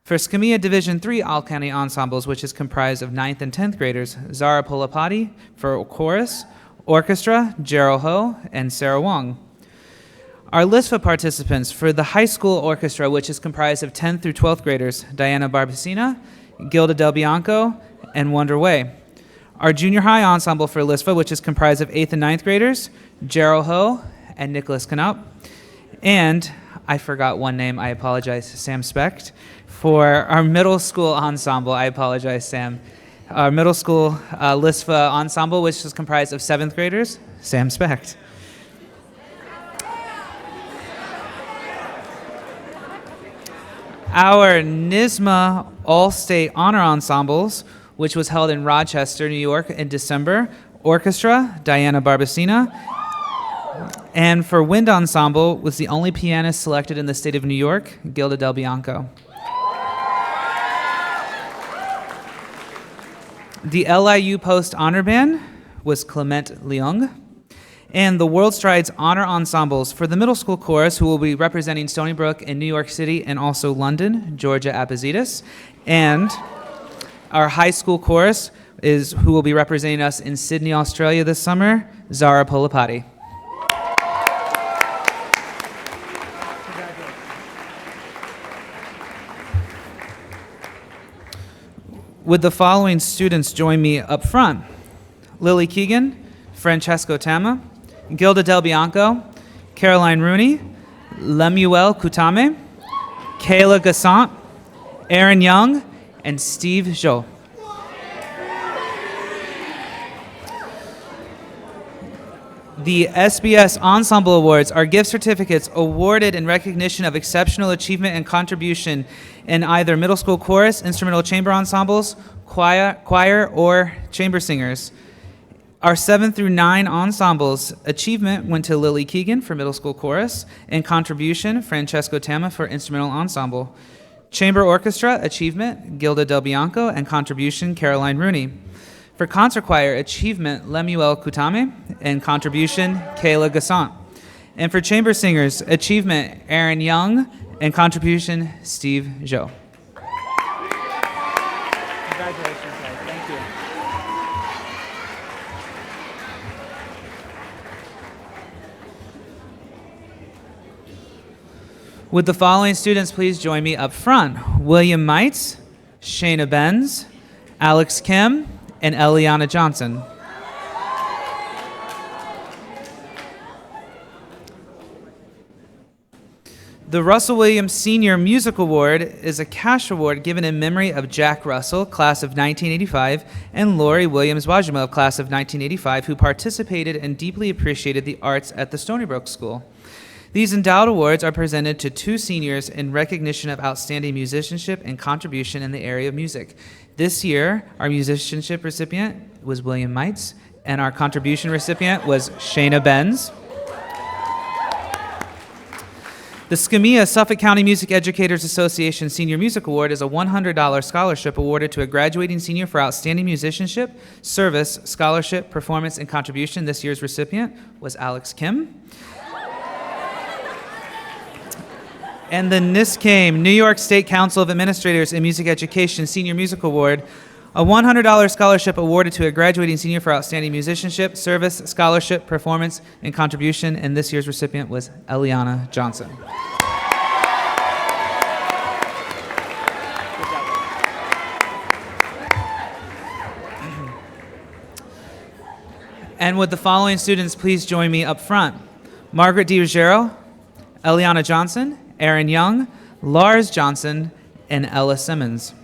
For SCMEA Division III all-county ensembles, which is comprised of 9th and 10th graders, Zara Polapati. For chorus, orchestra, Gerald Ho and Sarah Wong. Our LISFA participants for the high school orchestra, which is comprised of 10th through 12th graders, Diana Barbacina, Gilda Del Bianco, and Wonder Wei. Our junior high ensemble for LISFA, which is comprised of 8th and 9th graders, Gerald Ho and Nicholas Knupp. And I forgot one name, I apologize, Sam Specht. For our middle school ensemble, I apologize, Sam. Our middle school LISFA ensemble, which is comprised of 7th graders, Sam Specht. Our NISMA All-State Honor Ensembles, which was held in Rochester, New York in December, orchestra, Diana Barbacina. And for wind ensemble was the only pianist selected in the state of New York, Gilda Del Bianco. The LIU Post Honor Band was Clement Leung. And the World Strides Honor Ensembles for the middle school chorus, who will be representing Stony Brook in New York City and also London, Georgia Appositas. And our high school chorus is who will be representing us in Sydney, Australia this summer, Zara Polapati. Would the following students join me up front? Lily Keegan, Francesco Tama, Gilda Del Bianco, Caroline Rooney, Lemuel Kutame, Kayla Gassant, Aaron Young, and Steve Zhou. The SBS Ensemble Awards are gift certificates awarded in recognition of exceptional achievement and contribution in either middle school chorus, instrumental chamber ensembles, choir, or chamber singers. Our 7 through 9 ensembles achievement went to Lily Keegan for middle school chorus, and contribution, Francesco Tama for instrumental ensemble. Chamber orchestra achievement, Gilda Del Bianco, and contribution, Caroline Rooney. For concert choir achievement, Lemuel Kutame, and contribution, Kayla Gassant. And for chamber singers achievement, Aaron Young, and contribution, Steve Zhou. Congratulations, guys. Thank you. Would the following students please join me up front? William Mites, Shayna Benz, Alex Kim, and Eliana Johnson. The Russell Williams Senior Music Award is a cash award given in memory of Jack Russell, class of 1985, and Lori Williams Wajima, class of 1985, who participated and deeply appreciated the arts at the Stony Brook School. These endowed awards are presented to 2 seniors in recognition of outstanding musicianship and contribution in the area of music. This year, our musicianship recipient was William Mites, and our contribution recipient was Shayna Benz. The Skamia Suffolk County Music Educators Association Senior Music Award is a $100 scholarship awarded to a graduating senior for outstanding musicianship, service, scholarship, performance, and contribution. This year's recipient was Alex Kim. And the NISCAIM, New York State Council of Administrators in Music Education Senior Music Award, a $100 scholarship awarded to a graduating senior for outstanding musicianship, service, scholarship, performance, and contribution, and this year's recipient was Eliana Johnson. And would the following students please join me up front? Margaret DiRuggiero, Eliana Johnson, Aaron Young, Lars Johnson, and Ella Simmons.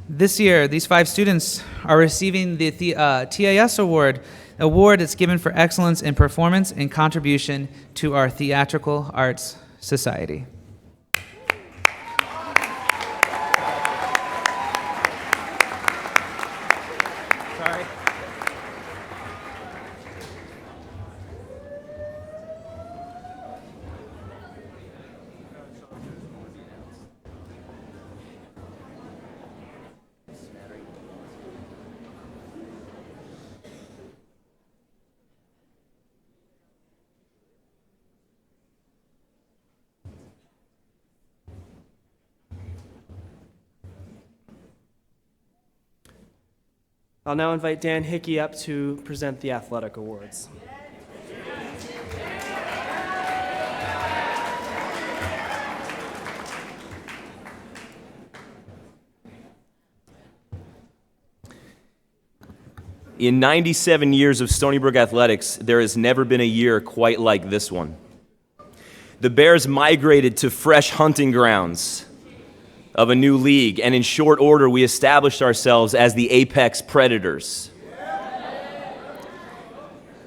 This year, these 5 students are receiving the TAS Award. The award is given for excellence in performance and contribution to our Theatrical Arts Society.
I'll now invite Dan Hickey up to present the athletic awards.
In 97 years of Stony Brook athletics, there has never been a year quite like this one. The Bears migrated to fresh hunting grounds of a new league, and in short order, we established ourselves as the Apex Predators.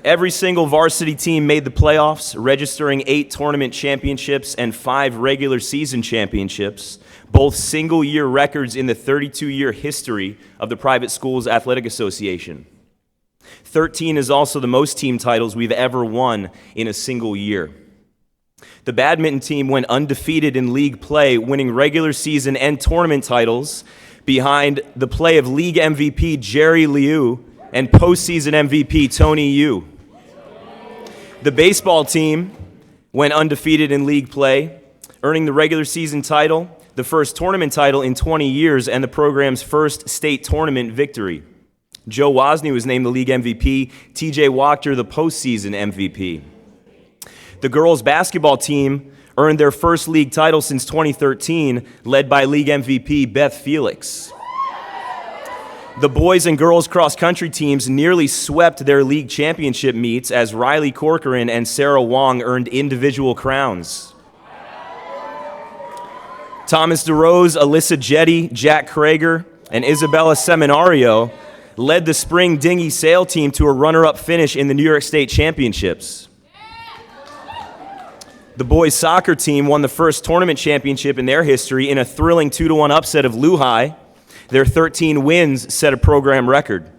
Every single varsity team made the playoffs, registering 8 tournament championships and 5 regular season championships, both single-year records in the 32-year history of the Private Schools Athletic Association. 13 is also the most team titles we've ever won in a single year. The badminton team went undefeated in league play, winning regular season and tournament titles behind the play of league MVP Jerry Liu and postseason MVP Tony Yu. The baseball team went undefeated in league play, earning the regular season title, the first tournament title in 20 years, and the program's first state tournament victory. Joe Wozni was named the league MVP, TJ Wachter the postseason MVP. The girls basketball team earned their first league title since 2013, led by league MVP Beth Felix. The boys and girls cross-country teams nearly swept their league championship meets as Riley Corcoran and Sarah Wong earned individual crowns. Thomas DeRose, Alyssa Jetty, Jack Krager, and Isabella Seminario led the spring dinghy sail team to a runner-up finish in the New York State Championships. The boys soccer team won the first tournament championship in their history in a thrilling 2-1 upset of Lehigh. Their 13 wins set a program record.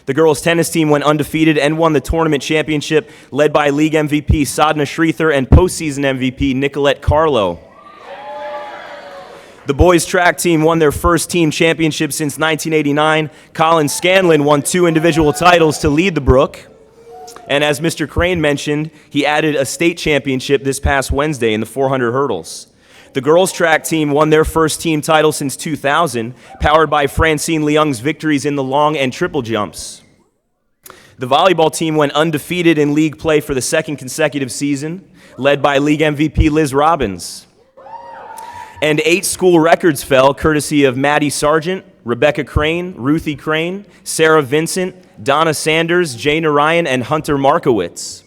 The girls tennis team went undefeated and won the tournament championship, led by league MVP Sadhna Shrithar and postseason MVP Nicolette Carlo. The boys track team won their first team championship since 1989. Colin Scanlon won 2 individual titles to lead the Brook. And as Mr. Crane mentioned, he added a state championship this past Wednesday in the 400 hurdles. The girls track team won their first team title since 2000, powered by Francine Leung's victories in the long and triple jumps. The volleyball team went undefeated in league play for the second consecutive season, led by league MVP Liz Robbins. And 8 school records fell, courtesy of Maddie Sargent, Rebecca Crane, Ruthie Crane, Sarah Vincent, Donna Sanders, Jay Narayan, and Hunter Markowitz.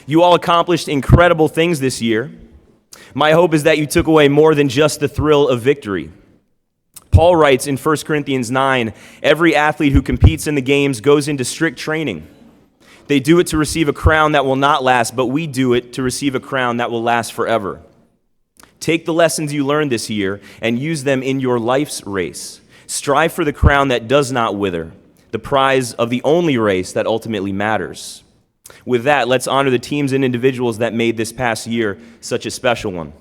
You all accomplished incredible things this year. My hope is that you took away more than just the thrill of victory. Paul writes in 1 Corinthians 9, every athlete who competes in the games goes into strict training. They do it to receive a crown that will not last, but we do it to receive a crown that will last forever. Take the lessons you learned this year and use them in your life's race. Strive for the crown that does not wither, the prize of the only race that ultimately matters. With that, let's honor the teams and individuals that made this past year such a special one.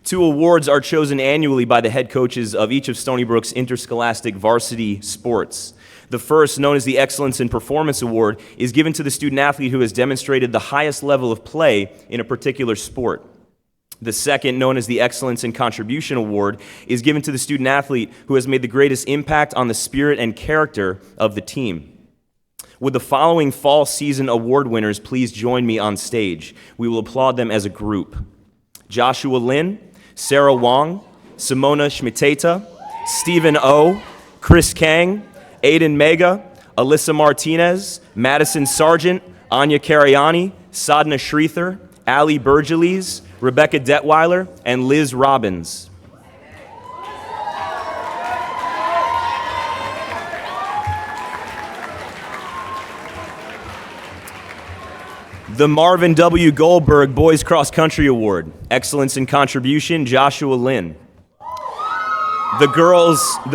2 awards are chosen annually by the head coaches of each of Stony Brook's interscholastic varsity sports. The first, known as the Excellence in Performance Award, is given to the student athlete who has demonstrated the highest level of play in a particular sport. The second, known as the Excellence in Contribution Award, is given to the student athlete who has made the greatest impact on the spirit and character of the team. Would the following fall season award winners please join me on stage? We will applaud them as a group. Joshua Lin, Sarah Wong, Simona Schmiteta, Stephen O, Chris Kang, Aiden Mega, Alyssa Martinez, Madison Sargent, Anya Cariani, Sadhna Shrithar, Ali Burgeles, Rebecca Detweiler, and Liz Robbins. The Marvin W. Goldberg Boys Cross Country Award, Excellence in Contribution, Joshua Lin. The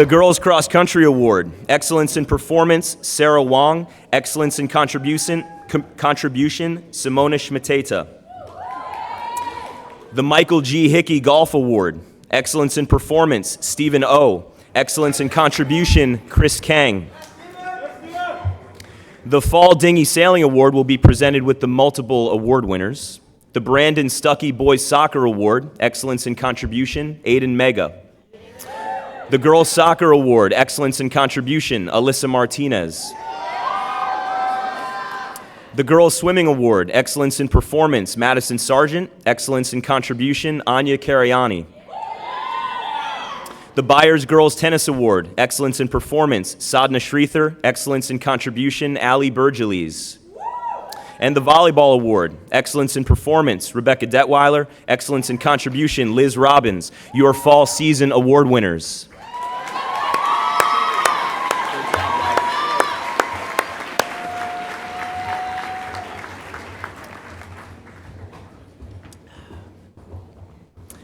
Girls Cross Country Award, Excellence in Performance, Sarah Wong. Excellence in Contribution, Simona Schmiteta. The Michael G. Hickey Golf Award, Excellence in Performance, Stephen O. Excellence in Contribution, Chris Kang. The Fall Dinghy Sailing Award will be presented with the multiple award winners. The Brandon Stuckey Boys Soccer Award, Excellence in Contribution, Aiden Mega. The Girls Soccer Award, Excellence in Contribution, Alyssa Martinez. The Girls Swimming Award, Excellence in Performance, Madison Sargent. Excellence in Contribution, Anya Cariani. The Byers Girls Tennis Award, Excellence in Performance, Sadhna Shrithar. Excellence in Contribution, Ali Burgeles. And the Volleyball Award, Excellence in Performance, Rebecca Detweiler. Excellence in Contribution, Liz Robbins. Your fall season award winners.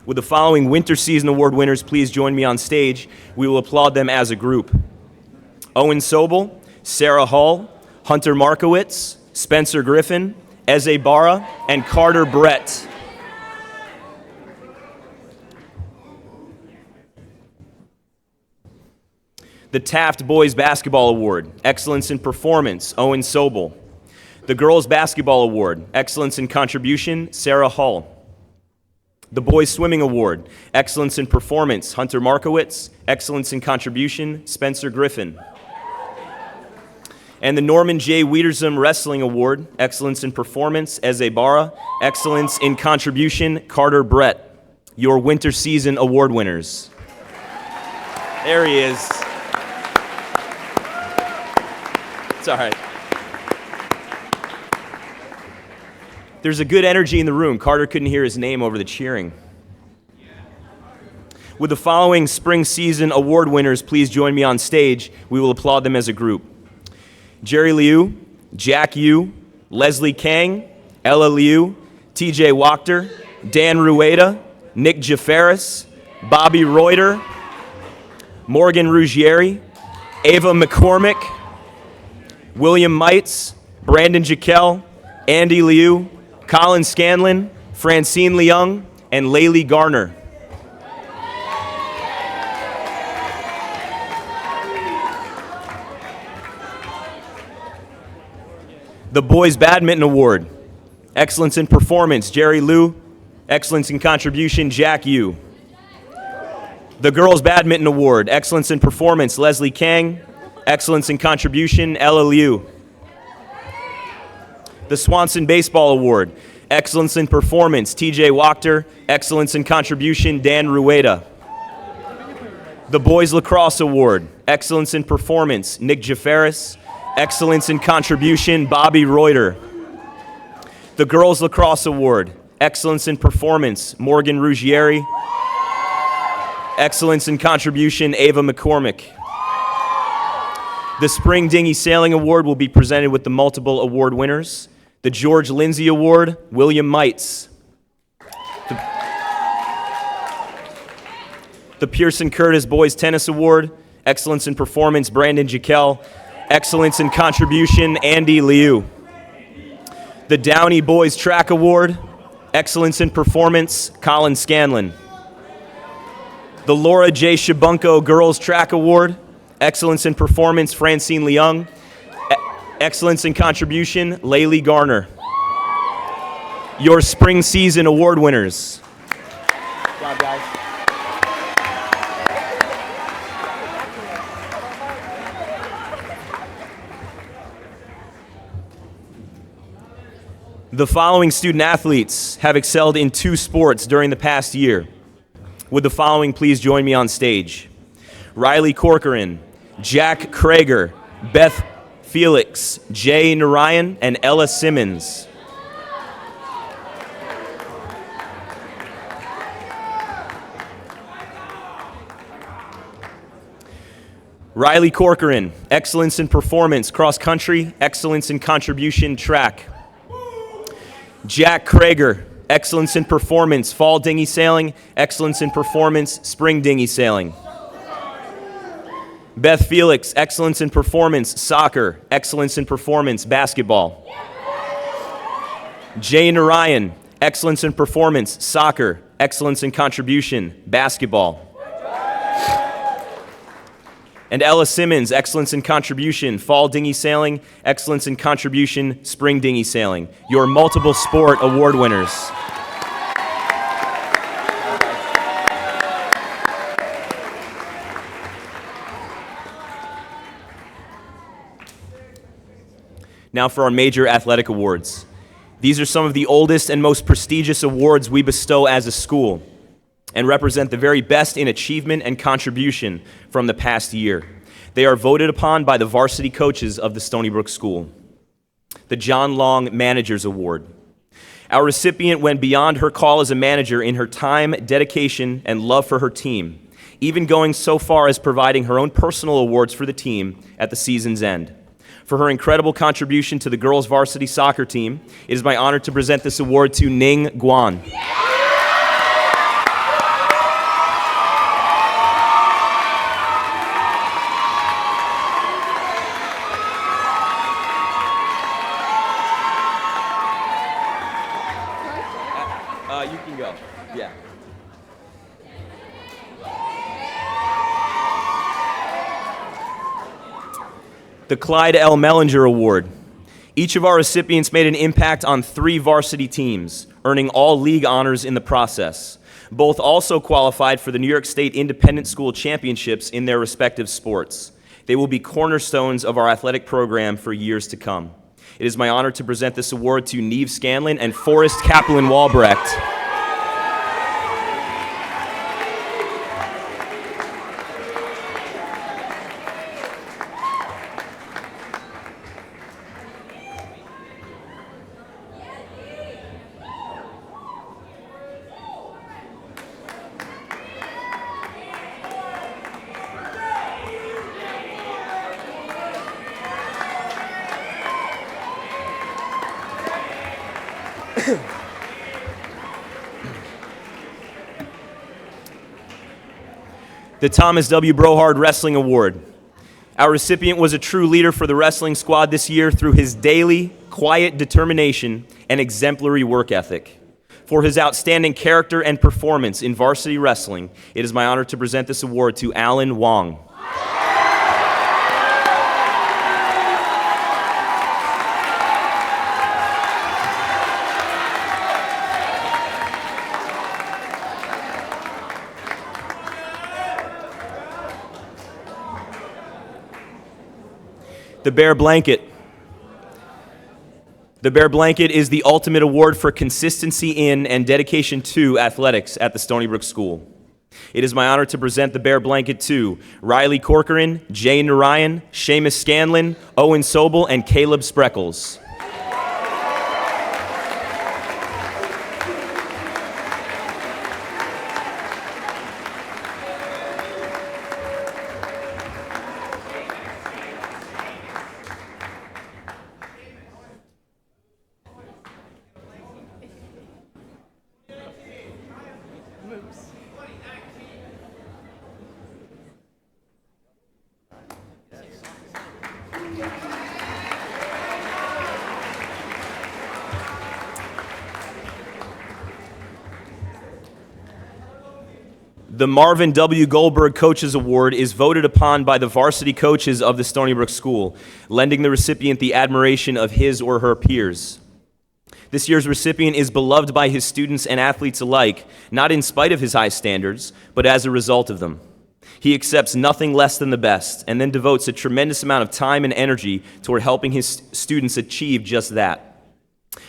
Would the following winter season award winners please join me on stage? We will applaud them as a group. Owen Sobel, Sarah Hull, Hunter Markowitz, Spencer Griffin, Eze Barra, and Carter Brett. The Taft Boys Basketball Award, Excellence in Performance, Owen Sobel. The Girls Basketball Award, Excellence in Contribution, Sarah Hull. The Boys Swimming Award, Excellence in Performance, Hunter Markowitz. Excellence in Contribution, Spencer Griffin. And the Norman J. Wiedersam Wrestling Award, Excellence in Performance, Eze Barra. Excellence in Contribution, Carter Brett. Your winter season award winners. There he is. It's all right. There's a good energy in the room. Carter couldn't hear his name over the cheering. With the following spring season award winners, please join me on stage. We will applaud them as a group. Jerry Liu, Jack Yu, Leslie Kang, Ella Liu, TJ Wachter, Dan Rueda, Nick Jafaris, Bobby Reuter, Morgan Ruggieri, Ava McCormick, William Mites, Brandon Jekyll, Andy Liu, Colin Scanlon, Francine Leung, and Laylee Garner. The Boys Badminton Award, Excellence in Performance, Jerry Liu. Excellence in Contribution, Jack Yu. The Girls Badminton Award, Excellence in Performance, Leslie Kang. Excellence in Contribution, Ella Liu. The Swanson Baseball Award, Excellence in Performance, TJ Wachter. Excellence in Contribution, Dan Rueda. The Boys Lacrosse Award, Excellence in Performance, Nick Jafaris. Excellence in Contribution, Bobby Reuter. The Girls Lacrosse Award, Excellence in Performance, Morgan Ruggieri. Excellence in Contribution, Ava McCormick. The Spring Dinghy Sailing Award will be presented with the multiple award winners. The George Lindsay Award, William Mites. The Pearson Curtis Boys Tennis Award, Excellence in Performance, Brandon Jekyll. Excellence in Contribution, Andy Liu. The Downey Boys Track Award, Excellence in Performance, Colin Scanlon. The Laura J. Shabunko Girls Track Award, Excellence in Performance, Francine Leung. Excellence in Contribution, Laylee Garner. Your spring season award winners. Good job, guys. The following student athletes have excelled in 2 sports during the past year. Would the following please join me on stage? Riley Corcoran, Jack Krager, Beth Felix, Jay Narayan, and Ella Simmons. Riley Corcoran, Excellence in Performance, Cross Country, Excellence in Contribution, Track. Jack Krager, Excellence in Performance, Fall Dinghy Sailing, Excellence in Performance, Spring Dinghy Sailing. Beth Felix, Excellence in Performance, Soccer, Excellence in Performance, Basketball. Jay Narayan, Excellence in Performance, Soccer, Excellence in Contribution, Basketball. And Ella Simmons, Excellence in Contribution, Fall Dinghy Sailing, Excellence in Contribution, Spring Dinghy Sailing. Your multiple sport award winners. Now for our major athletic awards. These are some of the oldest and most prestigious awards we bestow as a school and represent the very best in achievement and contribution from the past year. They are voted upon by the varsity coaches of the Stony Brook School. The John Long Managers Award. Our recipient went beyond her call as a manager in her time, dedication, and love for her team, even going so far as providing her own personal awards for the team at the season's end. For her incredible contribution to the girls' varsity soccer team, it is my honor to present this award to Ning Guan. Yeah. The Clyde L. Mellinger Award. Each of our recipients made an impact on 3 varsity teams, earning all league honors in the process. Both also qualified for the New York State Independent School Championships in their respective sports. They will be cornerstones of our athletic program for years to come. It is my honor to present this award to Neve Scanlon and Forrest Kaplan Walbrecht. The Thomas W. Brohard Wrestling Award. Our recipient was a true leader for the wrestling squad this year through his daily, quiet determination and exemplary work ethic. For his outstanding character and performance in varsity wrestling, it is my honor to present this award to Alan Wong. The Bear Blanket. The Bear Blanket is the ultimate award for consistency in and dedication to athletics at the Stony Brook School. It is my honor to present the Bear Blanket to Riley Corcoran, Jay Narayan, Seamus Scanlon, Owen Sobel, and Caleb Spreckles. The Marvin W. Goldberg Coaches Award is voted upon by the varsity coaches of the Stony Brook School, lending the recipient the admiration of his or her peers. This year's recipient is beloved by his students and athletes alike, not in spite of his high standards, but as a result of them. He accepts nothing less than the best and then devotes a tremendous amount of time and energy toward helping his students achieve just that.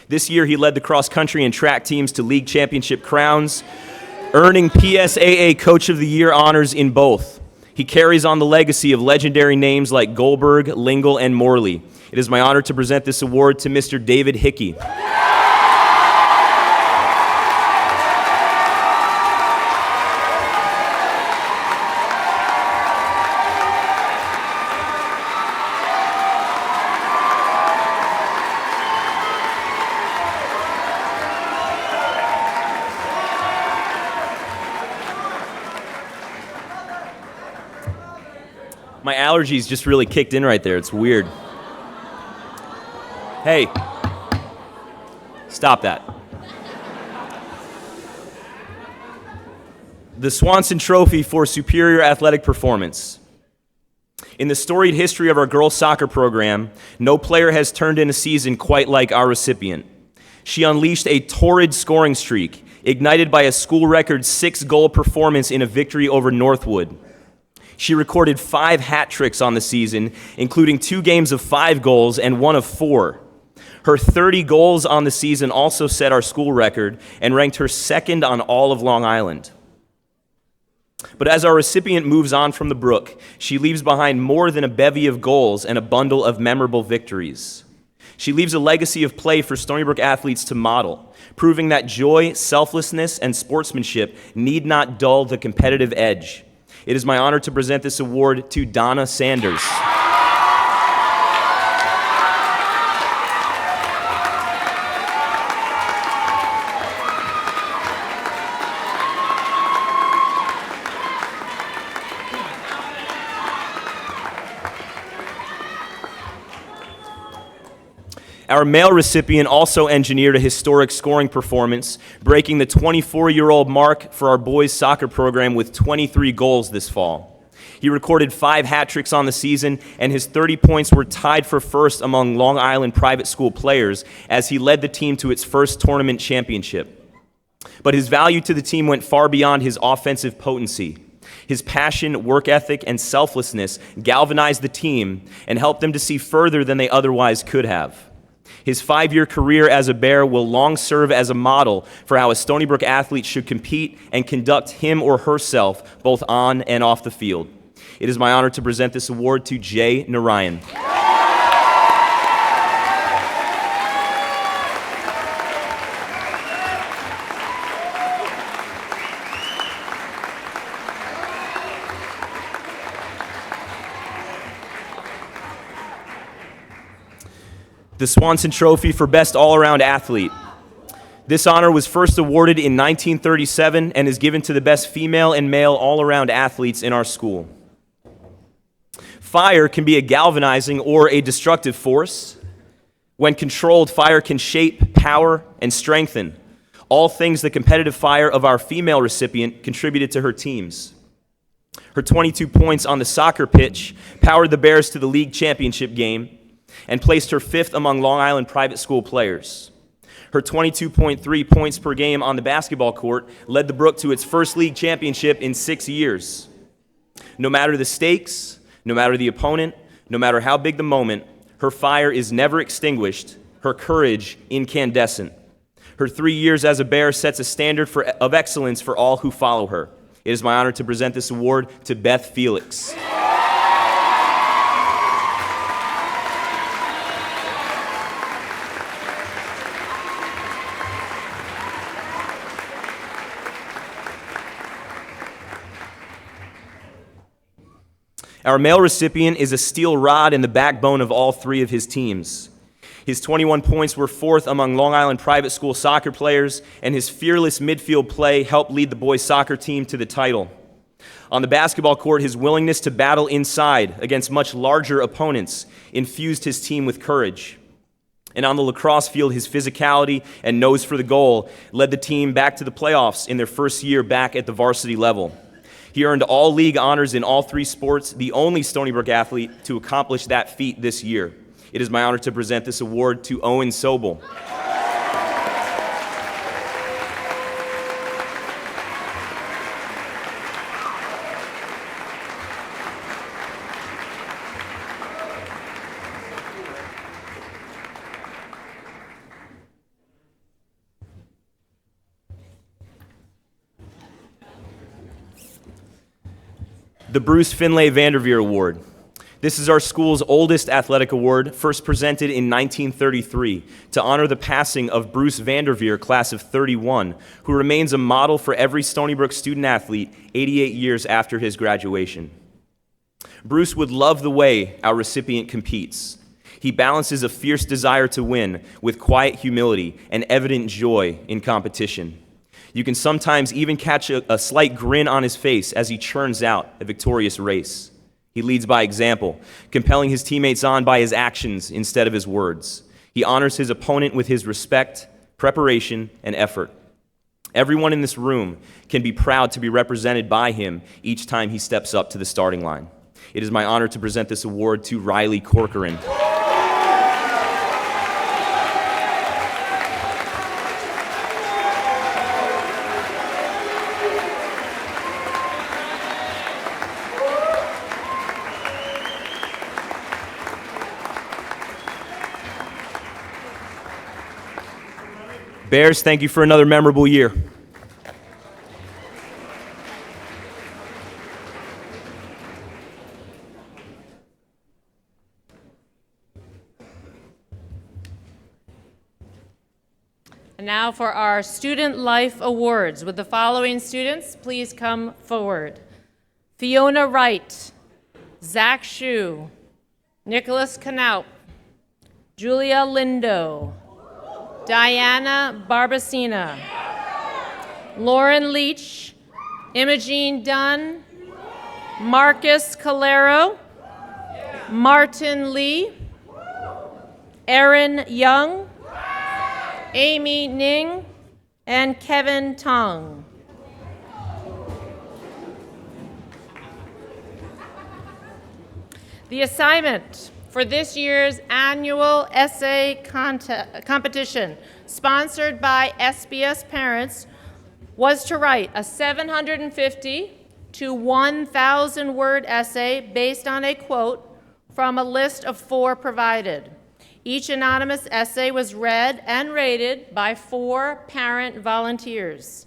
This year, he led the cross-country and track teams to league championship crowns, earning PSAA Coach of the Year honors in both. He carries on the legacy of legendary names like Goldberg, Lingle, and Morley. It is my honor to present this award to Mr. David Hickey. My allergies just really kicked in right there. It's weird. Hey, stop that. The Swanson Trophy for Superior Athletic Performance. In the storied history of our girls' soccer program, no player has turned in a season quite like our recipient. She unleashed a torrid scoring streak, ignited by a school record 6-goal performance in a victory over Northwood. She recorded 5 hat tricks on the season, including 2 games of 5 goals and 1 of 4. Her 30 goals on the season also set our school record and ranked her second on all of Long Island. But as our recipient moves on from the brook, she leaves behind more than a bevy of goals and a bundle of memorable victories. She leaves a legacy of play for Stony Brook athletes to model, proving that joy, selflessness, and sportsmanship need not dull the competitive edge. It is my honor to present this award to Donna Sanders. Our male recipient also engineered a historic scoring performance, breaking the 24-year-old mark for our boys soccer program with 23 goals this fall. He recorded 5 hat tricks on the season, and his 30 points were tied for first among Long Island private school players as he led the team to its first tournament championship. But his value to the team went far beyond his offensive potency. His passion, work ethic, and selflessness galvanized the team and helped them to see further than they otherwise could have. His 5-year career as a Bear will long serve as a model for how a Stony Brook athlete should compete and conduct him or herself both on and off the field. It is my honor to present this award to Jay Narayan. The Swanson Trophy for Best All-Around Athlete. This honor was first awarded in 1937 and is given to the best female and male all-around athletes in our school. Fire can be a galvanizing or a destructive force. When controlled, fire can shape, power, and strengthen. All things the competitive fire of our female recipient contributed to her teams. Her 22 points on the soccer pitch powered the Bears to the league championship game and placed her 5th among Long Island private school players. Her 22.3 points per game on the basketball court led the Brook to its first league championship in 6 years. No matter the stakes, no matter the opponent, no matter how big the moment, her fire is never extinguished, her courage incandescent. Her 3 years as a Bear sets a standard of excellence for all who follow her. It is my honor to present this award to Beth Felix. Our male recipient is a steel rod in the backbone of all 3 of his teams. His 21 points were 4th among Long Island private school soccer players, and his fearless midfield play helped lead the boys' soccer team to the title. On the basketball court, his willingness to battle inside against much larger opponents infused his team with courage. And on the lacrosse field, his physicality and nose for the goal led the team back to the playoffs in their first year back at the varsity level. He earned all league honors in all 3 sports, the only Stony Brook athlete to accomplish that feat this year. It is my honor to present this award to Owen Sobel. The Bruce Finlay Vanderveer Award. This is our school's oldest athletic award, first presented in 1933 to honor the passing of Bruce Vanderveer, class of 31, who remains a model for every Stony Brook student athlete 88 years after his graduation. Bruce would love the way our recipient competes. He balances a fierce desire to win with quiet humility and evident joy in competition. You can sometimes even catch a slight grin on his face as he churns out a victorious race. He leads by example, compelling his teammates on by his actions instead of his words. He honors his opponent with his respect, preparation, and effort. Everyone in this room can be proud to be represented by him each time he steps up to the starting line. It is my honor to present this award to Riley Corcoran. Bears, thank you for another memorable year.
And now for our Student Life Awards. Would the following students please come forward? Fiona Wright, Zach Shue, Nicholas Knaup, Julia Lindo, Diana Barbacina, Lauren Leach, Imogene Dunn, Marcus Calero, Martin Lee, Aaron Young, Amy Ning, and Kevin Tong. The assignment for this year's annual essay competition, sponsored by SBS Parents, was to write a 750 to 1,000 word essay based on a quote from a list of 4 provided. Each anonymous essay was read and rated by 4 parent volunteers.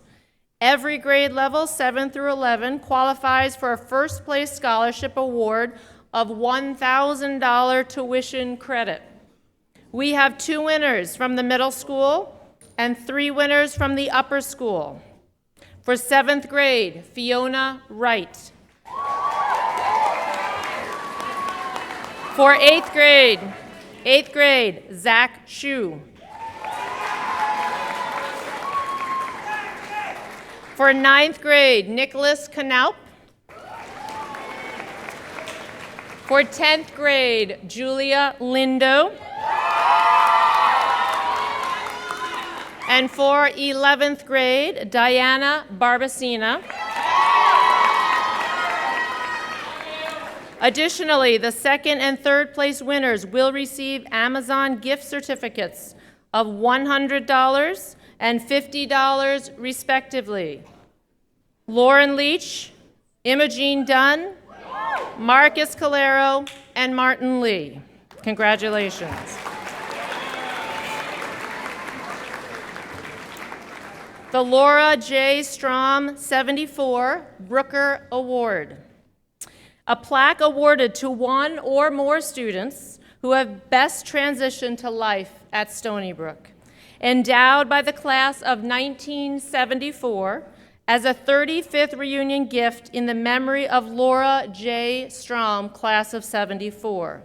Every grade level, 7 through 11, qualifies for a first place scholarship award of $1,000 tuition credit. We have 2 winners from the middle school and 3 winners from the upper school. For 7th grade, Fiona Wright. For 8th grade, Zach Shu. For 9th grade, Nicholas Knaup. For 10th grade, Julia Lindo. And for 11th grade, Diana Barbacina. Additionally, the 2nd and 3rd place winners will receive Amazon gift certificates of $100 and $50 respectively. Lauren Leach, Imogene Dunn, Marcus Calero, and Martin Lee. Congratulations. The Laura J. Strom 74 Brooker Award. A plaque awarded to 1 or more students who have best transitioned to life at Stony Brook. Endowed by the class of 1974 as a 35th reunion gift in the memory of Laura J. Strom, class of 74.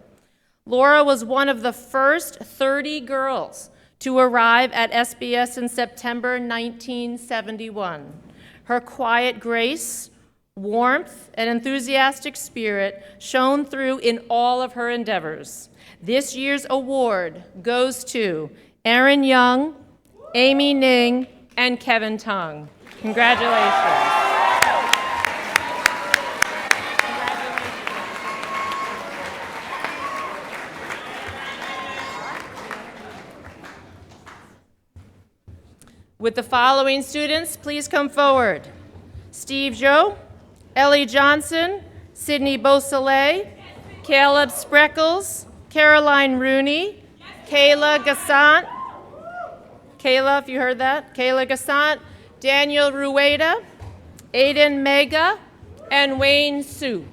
Laura was one of the first 30 girls to arrive at SBS in September 1971. Her quiet grace, warmth, and enthusiastic spirit shone through in all of her endeavors. This year's award goes to Aaron Young, Amy Ning, and Kevin Tong. Congratulations. With the following students, please come forward. Steve Joe, Ellie Johnson, Sydney Beausoleil, Caleb Spreckles, Caroline Rooney, Kayla Gassant, Kayla, if you heard that, Kayla Gassant, Daniel Rueda, Aiden Mega, and Wayne Sue.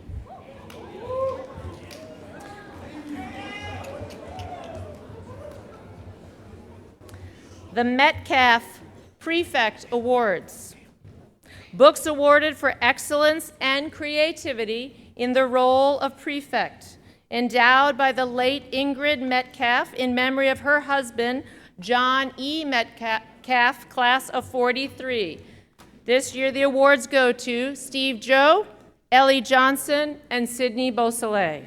The Metcalf Prefect Awards. Books awarded for excellence and creativity in the role of prefect, endowed by the late Ingrid Metcalf in memory of her husband, John E. Metcalf, class of 43. This year the awards go to Steve Joe, Ellie Johnson, and Sydney Beausoleil.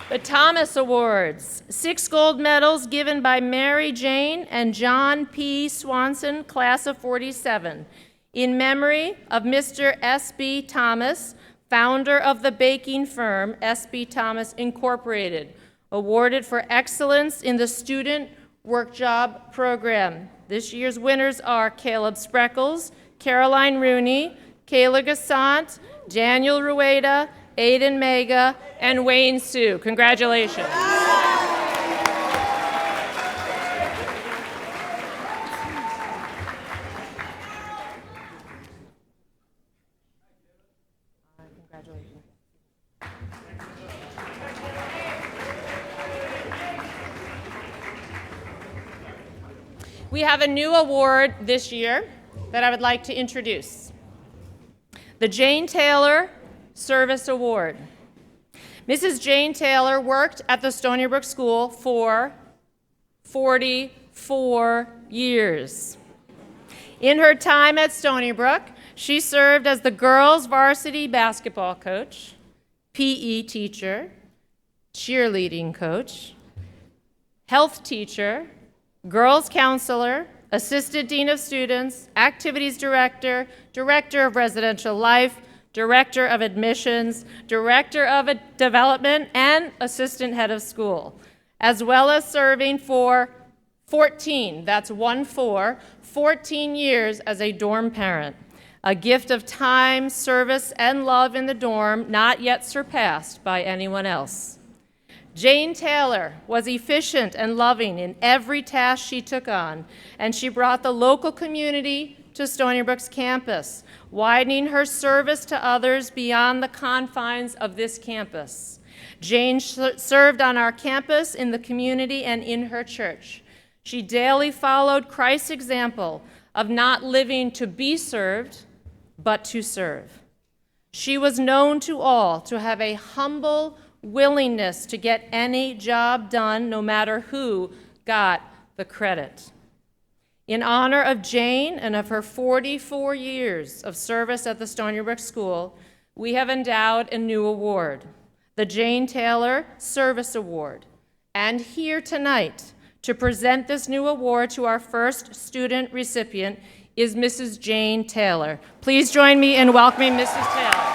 The Thomas Awards, 6 gold medals given by Mary Jane and John P. Swanson, class of 47, in memory of Mr. S.B. Thomas, founder of the baking firm S.B. Thomas Incorporated, awarded for excellence in the Student Work Job Program. This year's winners are Caleb Spreckles, Caroline Rooney, Kayla Gassant, Daniel Rueda, Aiden Mega, and Wayne Sue. Congratulations. We have a new award this year that I would like to introduce. The Jane Taylor Service Award. Mrs. Jane Taylor worked at the Stony Brook School for 44 years. In her time at Stony Brook, She served as the girls' varsity basketball coach, PE teacher, cheerleading coach, health teacher, girls counselor, assistant dean of students, activities director, director of residential life, director of admissions, director of development, and assistant head of school, as well as serving for 14, that's 14 years as a dorm parent. A gift of time, service, and love in the dorm not yet surpassed by anyone else. Jane Taylor was efficient and loving in every task she took on, and she brought the local community to Stony Brook's campus, widening her service to others beyond the confines of this campus. Jane served on our campus, in the community, and in her church. She daily followed Christ's example of not living to be served, but to serve. She was known to all to have a humble willingness to get any job done, no matter who got the credit. In honor of Jane and of her 44 years of service at the Stony Brook School, we have endowed a new award, the Jane Taylor Service Award. And here tonight to present this new award to our first student recipient is Mrs. Jane Taylor. Please join me in welcoming Mrs. Taylor.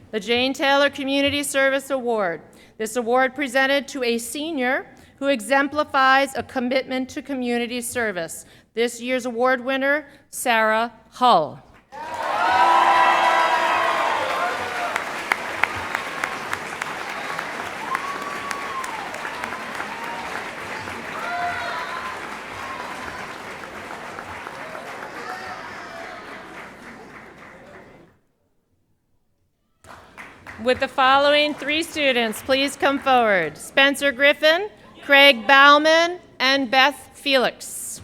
The Jane Taylor Community Service Award. This award presented to a senior who exemplifies a commitment to community service. This year's award winner, Sarah Hull. With the following three students, please come forward. Spencer Griffin, Craig Bauman, and Beth Felix.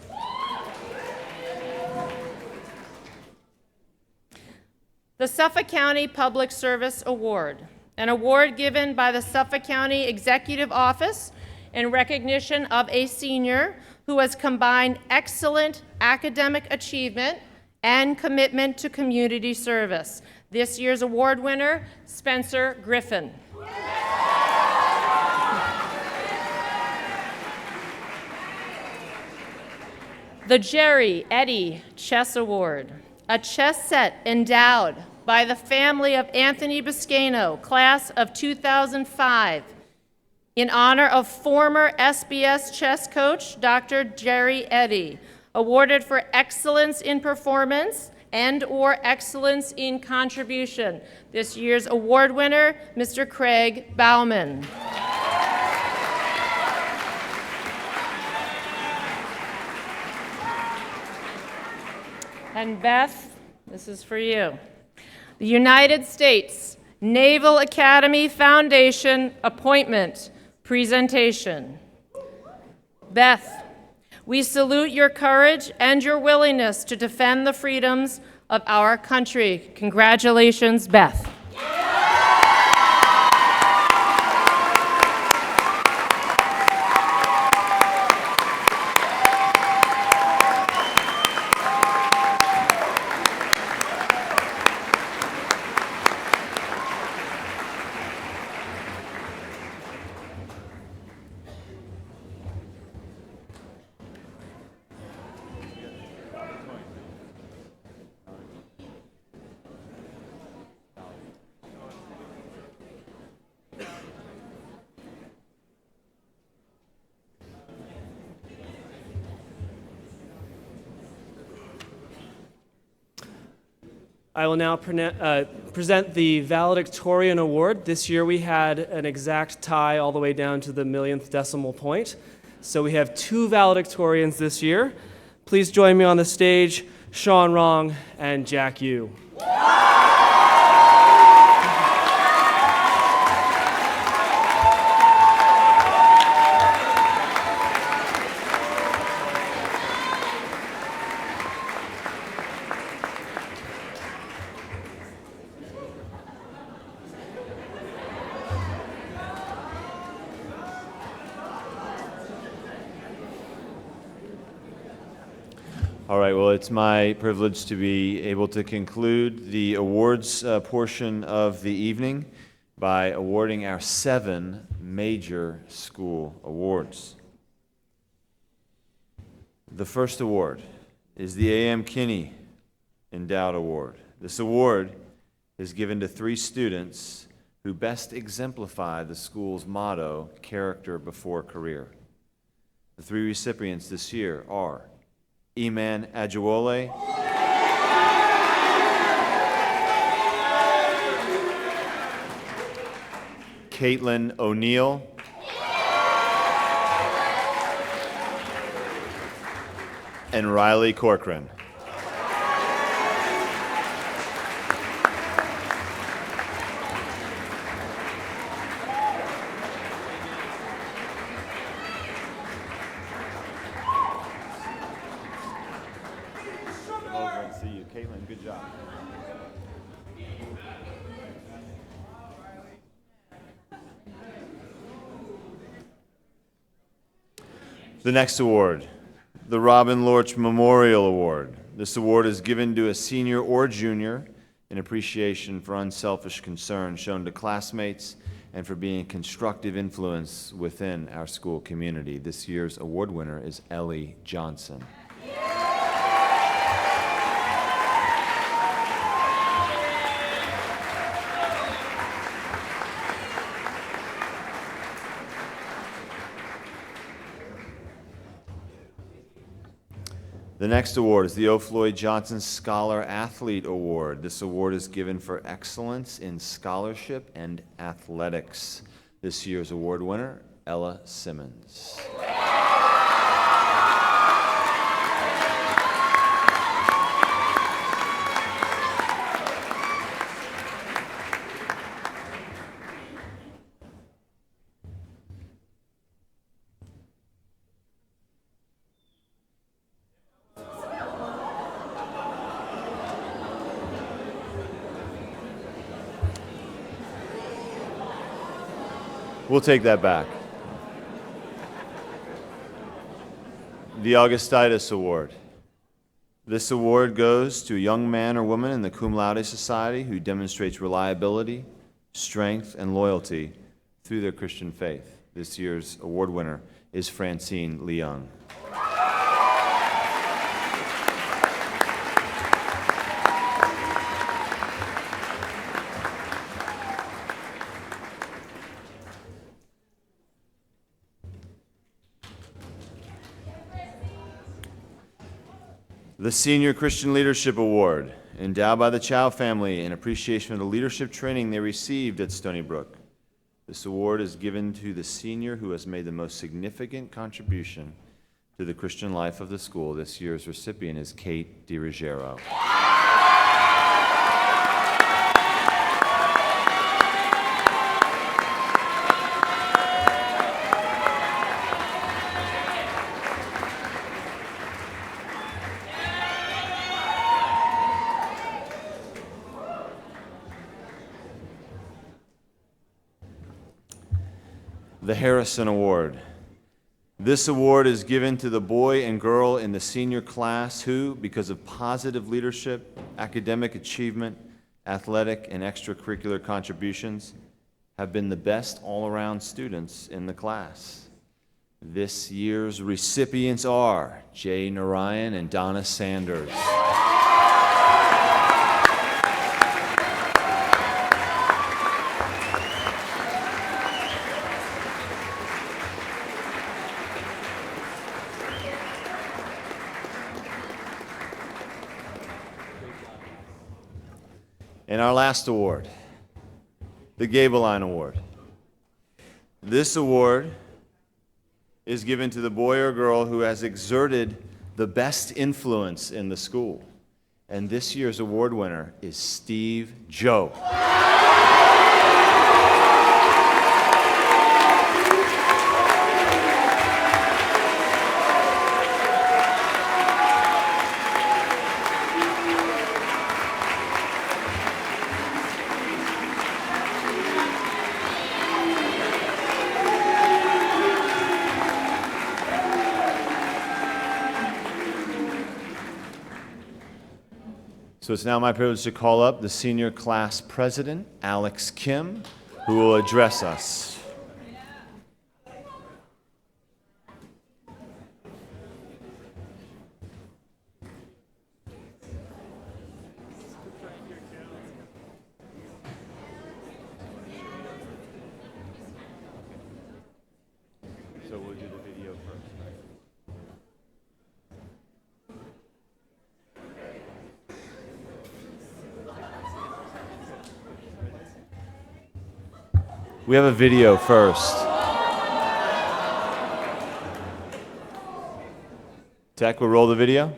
The Suffolk County Public Service Award, an award given by the Suffolk County Executive Office in recognition of a senior who has combined excellent academic achievement and commitment to community service. This year's award winner, Spencer Griffin. The Jerry Eddy Chess Award, a chess set endowed by the family of Anthony Biscayno, class of 2005, in honor of former SBS chess coach Dr. Jerry Eddy, awarded for excellence in performance and/or excellence in contribution. This year's award winner, Mr. Craig Bauman. And Beth, this is for you. The United States Naval Academy Foundation Appointment Presentation. Beth, we salute your courage and your willingness to defend the freedoms of our country. Congratulations, Beth.
I will now present the Valedictorian Award. This year we had an exact tie all the way down to the millionth decimal point. So we have two valedictorians this year. Please join me on the stage, Sean Rong and Jack Yu.
All right, well, it's my privilege to be able to conclude the awards portion of the evening by awarding our 7 major school awards. The first award is the A.M. Kinney Endowed Award. This award is given to 3 students who best exemplify the school's motto, character before career. The 3 recipients this year are Eman Ajiwole, Caitlin O'Neill, and Riley Corcoran. Over and see you. Caitlin, good job. The next award, the Robin Lorch Memorial Award. This award is given to a senior or junior in appreciation for unselfish concern shown to classmates and for being a constructive influence within our school community. This year's award winner is Ellie Johnson. The next award is the O. Floyd Johnson Scholar Athlete Award. This award is given for excellence in scholarship and athletics. This year's award winner, Ella Simmons. We'll take that back. The Augustitis Award. This award goes to a young man or woman in the Cum Laude Society who demonstrates reliability, strength, and loyalty through their Christian faith. This year's award winner is Francine Leung. The Senior Christian Leadership Award, endowed by the Chow family in appreciation of the leadership training they received at Stony Brook. This award is given to the senior who has made the most significant contribution to the Christian life of the school. This year's recipient is Kate DiRuggiero. The Harrison Award. This award is given to the boy and girl in the senior class who, because of positive leadership, academic achievement, athletic and extracurricular contributions, have been the best all-around students in the class. This year's recipients are Jay Narayan and Donna Sanders. And our last award, the Gabeline Award. This award is given to the boy or girl who has exerted the best influence in the school. And this year's award winner is Steve Joe. So it's now my privilege to call up the senior class president, Alex Kim, who will address us. So we'll do the video first. We have a video first. Tech, we'll roll the video.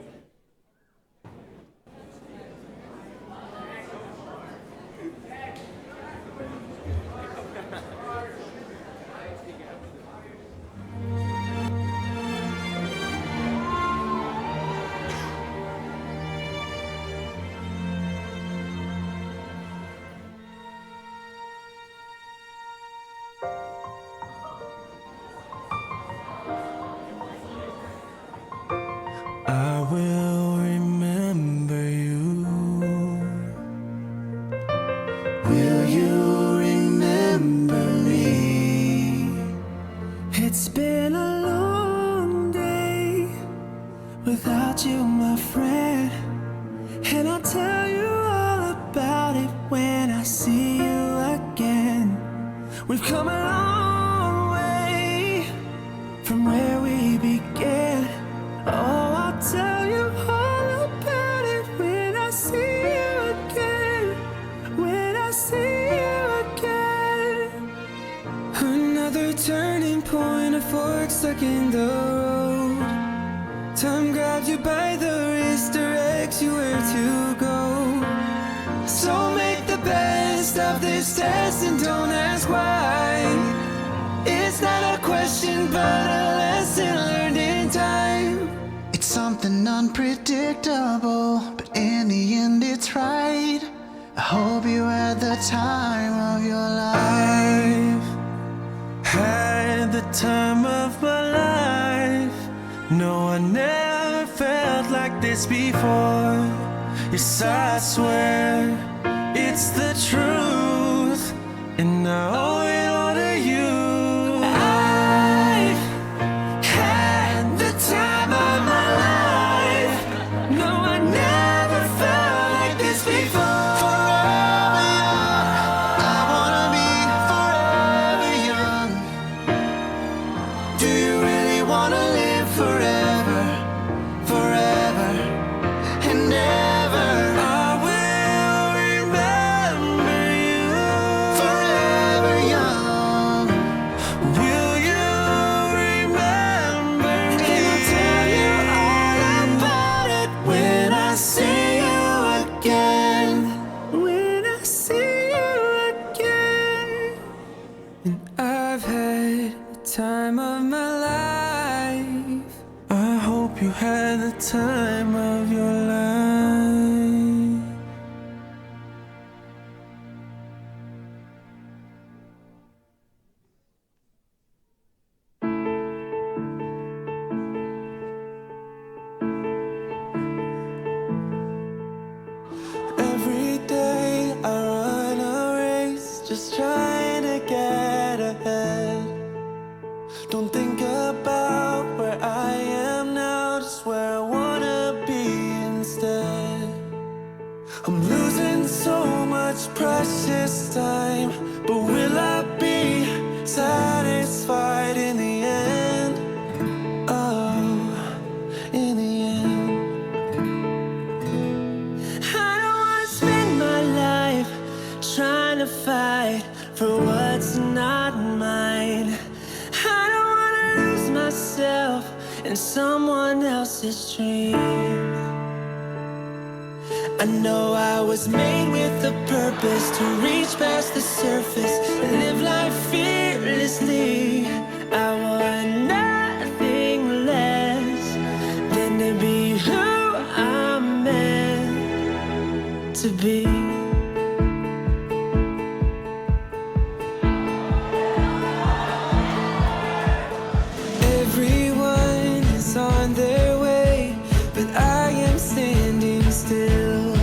I will remember you. Will you remember me? It's been a long day without you, my friend, and I'll tell you all about it when I see you again. We've come a long way from where we began. Oh, I'll tell you all about it when I see you again. When I see you again. Another turning point, a fork stuck in the road. Time grabs you by the wrist, directs you where to go. So make the best of this test and don't ask why. It's not a question but a lesson learned in time. It's something unpredictable, but in the end it's right. I hope you had the time of your life. I've had the time of my life. No, I never felt like this before. Yes, I swear it's the truth, and I owe it all to you. Time of my life. I hope you had the time of your life. Every day I run a race, just trying to get ahead. Don't think about where I am now, just where I wanna be instead. I'm losing so much precious time, but will I be satisfied in the end? Oh, in the end. I don't wanna spend my life trying to fight for what's not mine. I don't wanna lose myself in someone else's dream. I know I was made with a purpose to reach past the surface and live life fearlessly. I want nothing less than to be who I'm meant to be. Everyone is on their way, but I am standing still.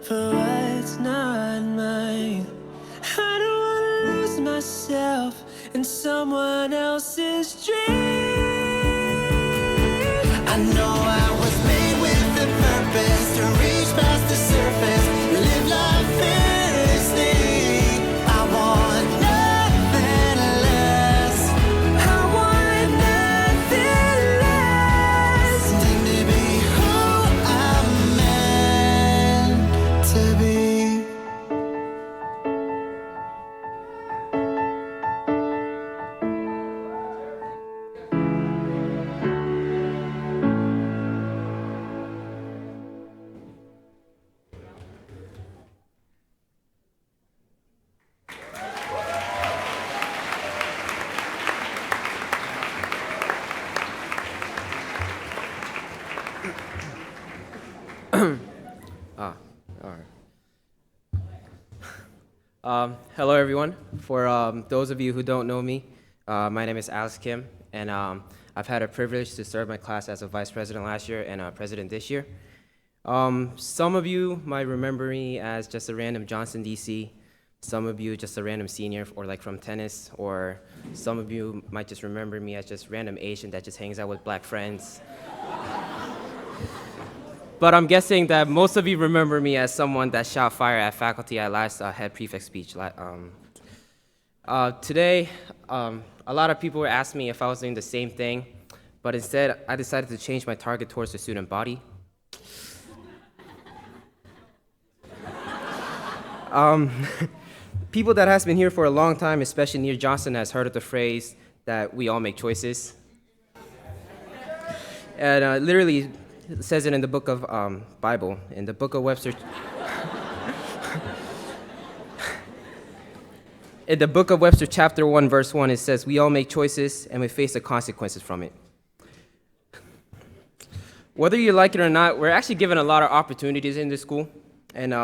for what's not mine. I don't wanna lose myself in someone else's dream. I know I was made with a purpose to reach past the surface, live life fearlessly. I want nothing less. I want nothing less than to be who I'm meant to be.
Hello, everyone. For those of you who don't know me, my name is Alex Kim, and I've had a privilege to serve my class as a vice president last year and president this year. Some of you might remember me as just a random Johnson, D.C. Some of you just a random senior or like from tennis, or some of you might just remember me as just random Asian that just hangs out with black friends. But I'm guessing that most of you remember me as someone that shot fire at faculty at last head prefect speech. Today, a lot of people were asking me if I was doing the same thing, but instead I decided to change my target towards the student body. People that has been here for a long time, especially near Johnson, has heard of the phrase that we all make choices. And literally, it says it in the book of Bible, in the book of Webster. In the book of Webster, chapter 1, verse 1, it says, we all make choices and we face the consequences from it. Whether you like it or not, we're actually given a lot of opportunities in this school. And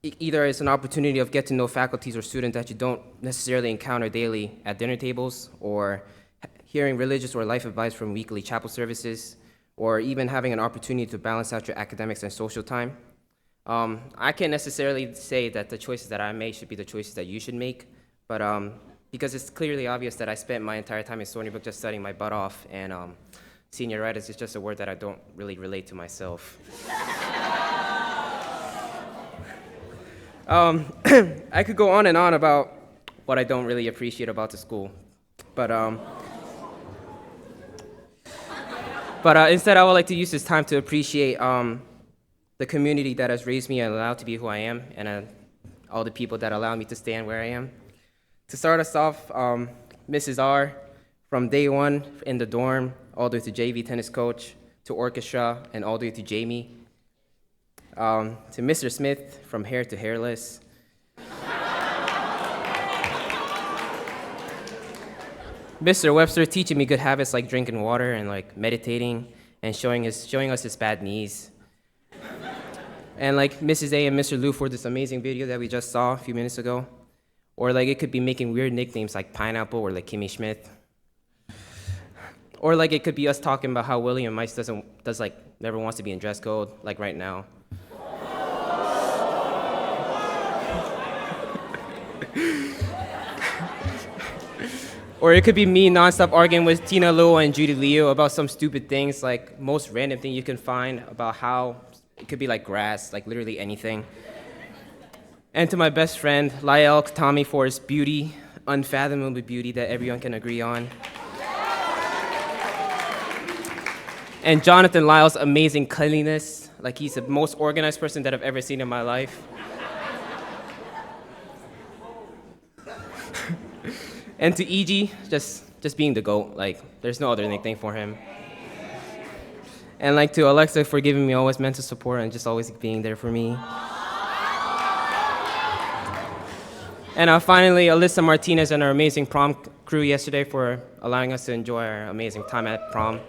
either it's an opportunity of get to know faculties or students that you don't necessarily encounter daily at dinner tables, or hearing religious or life advice from weekly chapel services, or even having an opportunity to balance out your academics and social time. I can't necessarily say that the choices that I made should be the choices that you should make, but because it's clearly obvious that I spent my entire time in Stony Brook just studying my butt off, and senioritis is just a word that I don't really relate to myself. I could go on and on about what I don't really appreciate about the school, but instead I would like to use this time to appreciate the community that has raised me and allowed to be who I am, and all the people that allowed me to stand where I am. To start us off, Mrs. R, from day one in the dorm, all the way to JV tennis coach, to orchestra, and all the way to Jamie. To Mr. Smith, from hair to hairless. Mr. Webster teaching me good habits like drinking water and like meditating, and showing us his bad knees. And like Mrs. A and Mr. Lou for this amazing video that we just saw a few minutes ago. Or like it could be making weird nicknames like Pineapple or like Kimmy Schmidt. Or like it could be us talking about how William Mice never wants to be in dress code, like right now. Or it could be me nonstop arguing with Tina Lou and Judy Leo about some stupid things, like most random thing you can find about how it could be like grass, like literally anything. And to my best friend, Lyle Tommy, for his beauty, unfathomable beauty that everyone can agree on. And Jonathan Lyle's amazing cleanliness, like he's the most organized person that I've ever seen in my life. And to E.G., just being the GOAT, like there's no other nickname for him. And like to Alexa for giving me always mental support and just always being there for me. And finally, Alyssa Martinez and our amazing prom crew yesterday for allowing us to enjoy our amazing time at prom.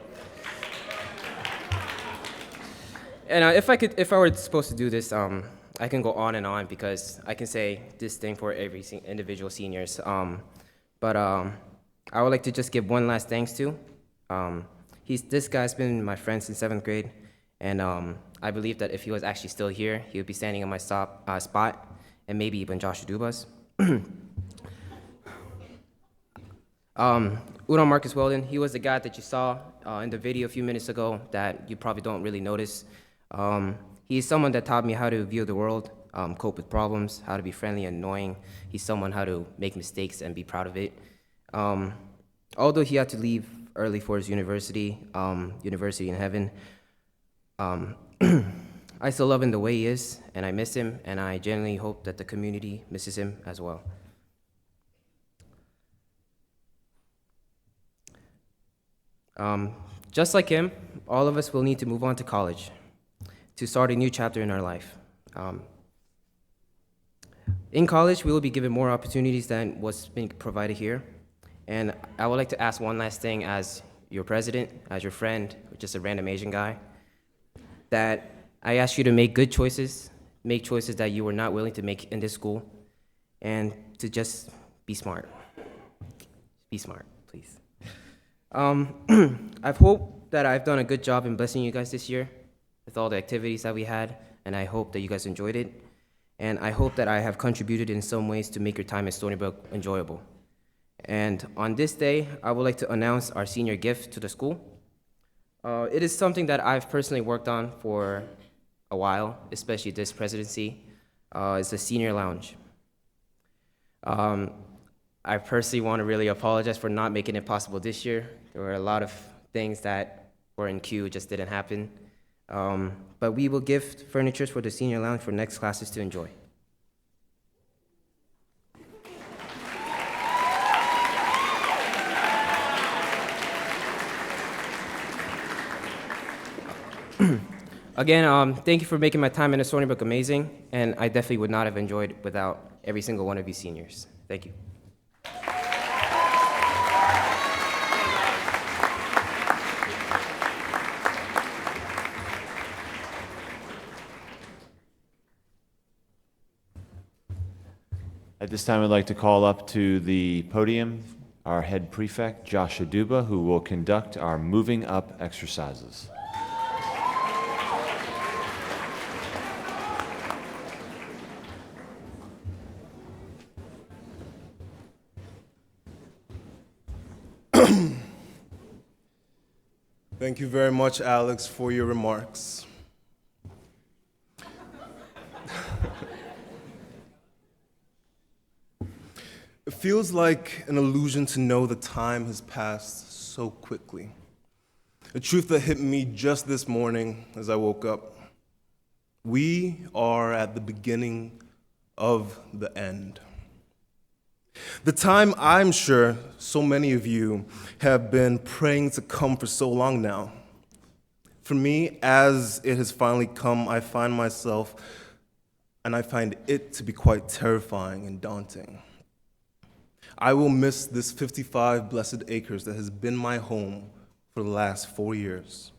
And if I were supposed to do this, I can go on and on because I can say this thing for every individual seniors. But I would like to just give one last thanks to. This guy's been my friend since 7th grade, and
I believe that if he was actually still here, he would be standing in my spot, and maybe even Josh Aduba's. Udon Marcus Weldon, he was the guy that you saw in the video a few minutes ago that you probably don't really notice. He's someone that taught me how to view the world, cope with problems, how to be friendly and annoying. He's someone how to make mistakes and be proud of it. Although he had to leave early for his university in heaven, I still love him the way he is, and I miss him, and I genuinely hope that the community misses him as well. Just like him, all of us will need to move on to college to start a new chapter in our life. In college, we will be given more opportunities than what's being provided here. And I would like to ask one last thing as your president, as your friend, just a random Asian guy, that I ask you to make good choices, make choices that you were not willing to make in this school, and to just be smart. Be smart, please. I hope that I've done a good job in blessing you guys this year with all the activities that we had, and I hope that you guys enjoyed it. And I hope that I have contributed in some ways to make your time at Stony Brook enjoyable. And on this day, I would like to announce our senior gift to the school. It is something that I've personally worked on for a while, especially this presidency. It's the senior lounge. I personally want to really apologize for not making it possible this year. There were a lot of things that were in queue, just didn't happen. But we will gift furniture for the senior lounge for next classes to enjoy. Again, thank you for making my time in Stony Brook amazing, and I definitely would not have enjoyed it without every single one of you seniors. Thank you.
At this time, I'd like to call up to the podium our head prefect, Josh Aduba, who will conduct our moving up exercises.
Thank you very much, Alex, for your remarks. It feels like an illusion to know the time has passed so quickly. A truth that hit me just this morning as I woke up. We are at the beginning of the end. The time I'm sure so many of you have been praying to come for so long now. For me, as it has finally come, I find myself, and I find it to be quite terrifying and daunting. I will miss this 55 blessed acres that has been my home for the last 4 years.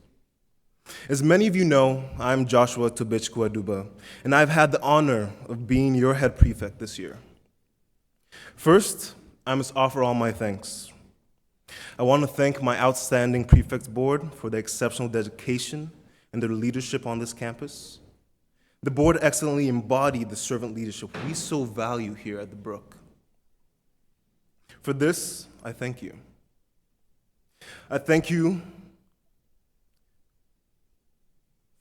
As many of you know, I'm Joshua Tobichku Aduba, and I've had the honor of being your head prefect this year. First, I must offer all my thanks. I want to thank my outstanding prefect board for their exceptional dedication and their leadership on this campus. The board excellently embodied the servant leadership we so value here at the Brook. For this, I thank you. I thank you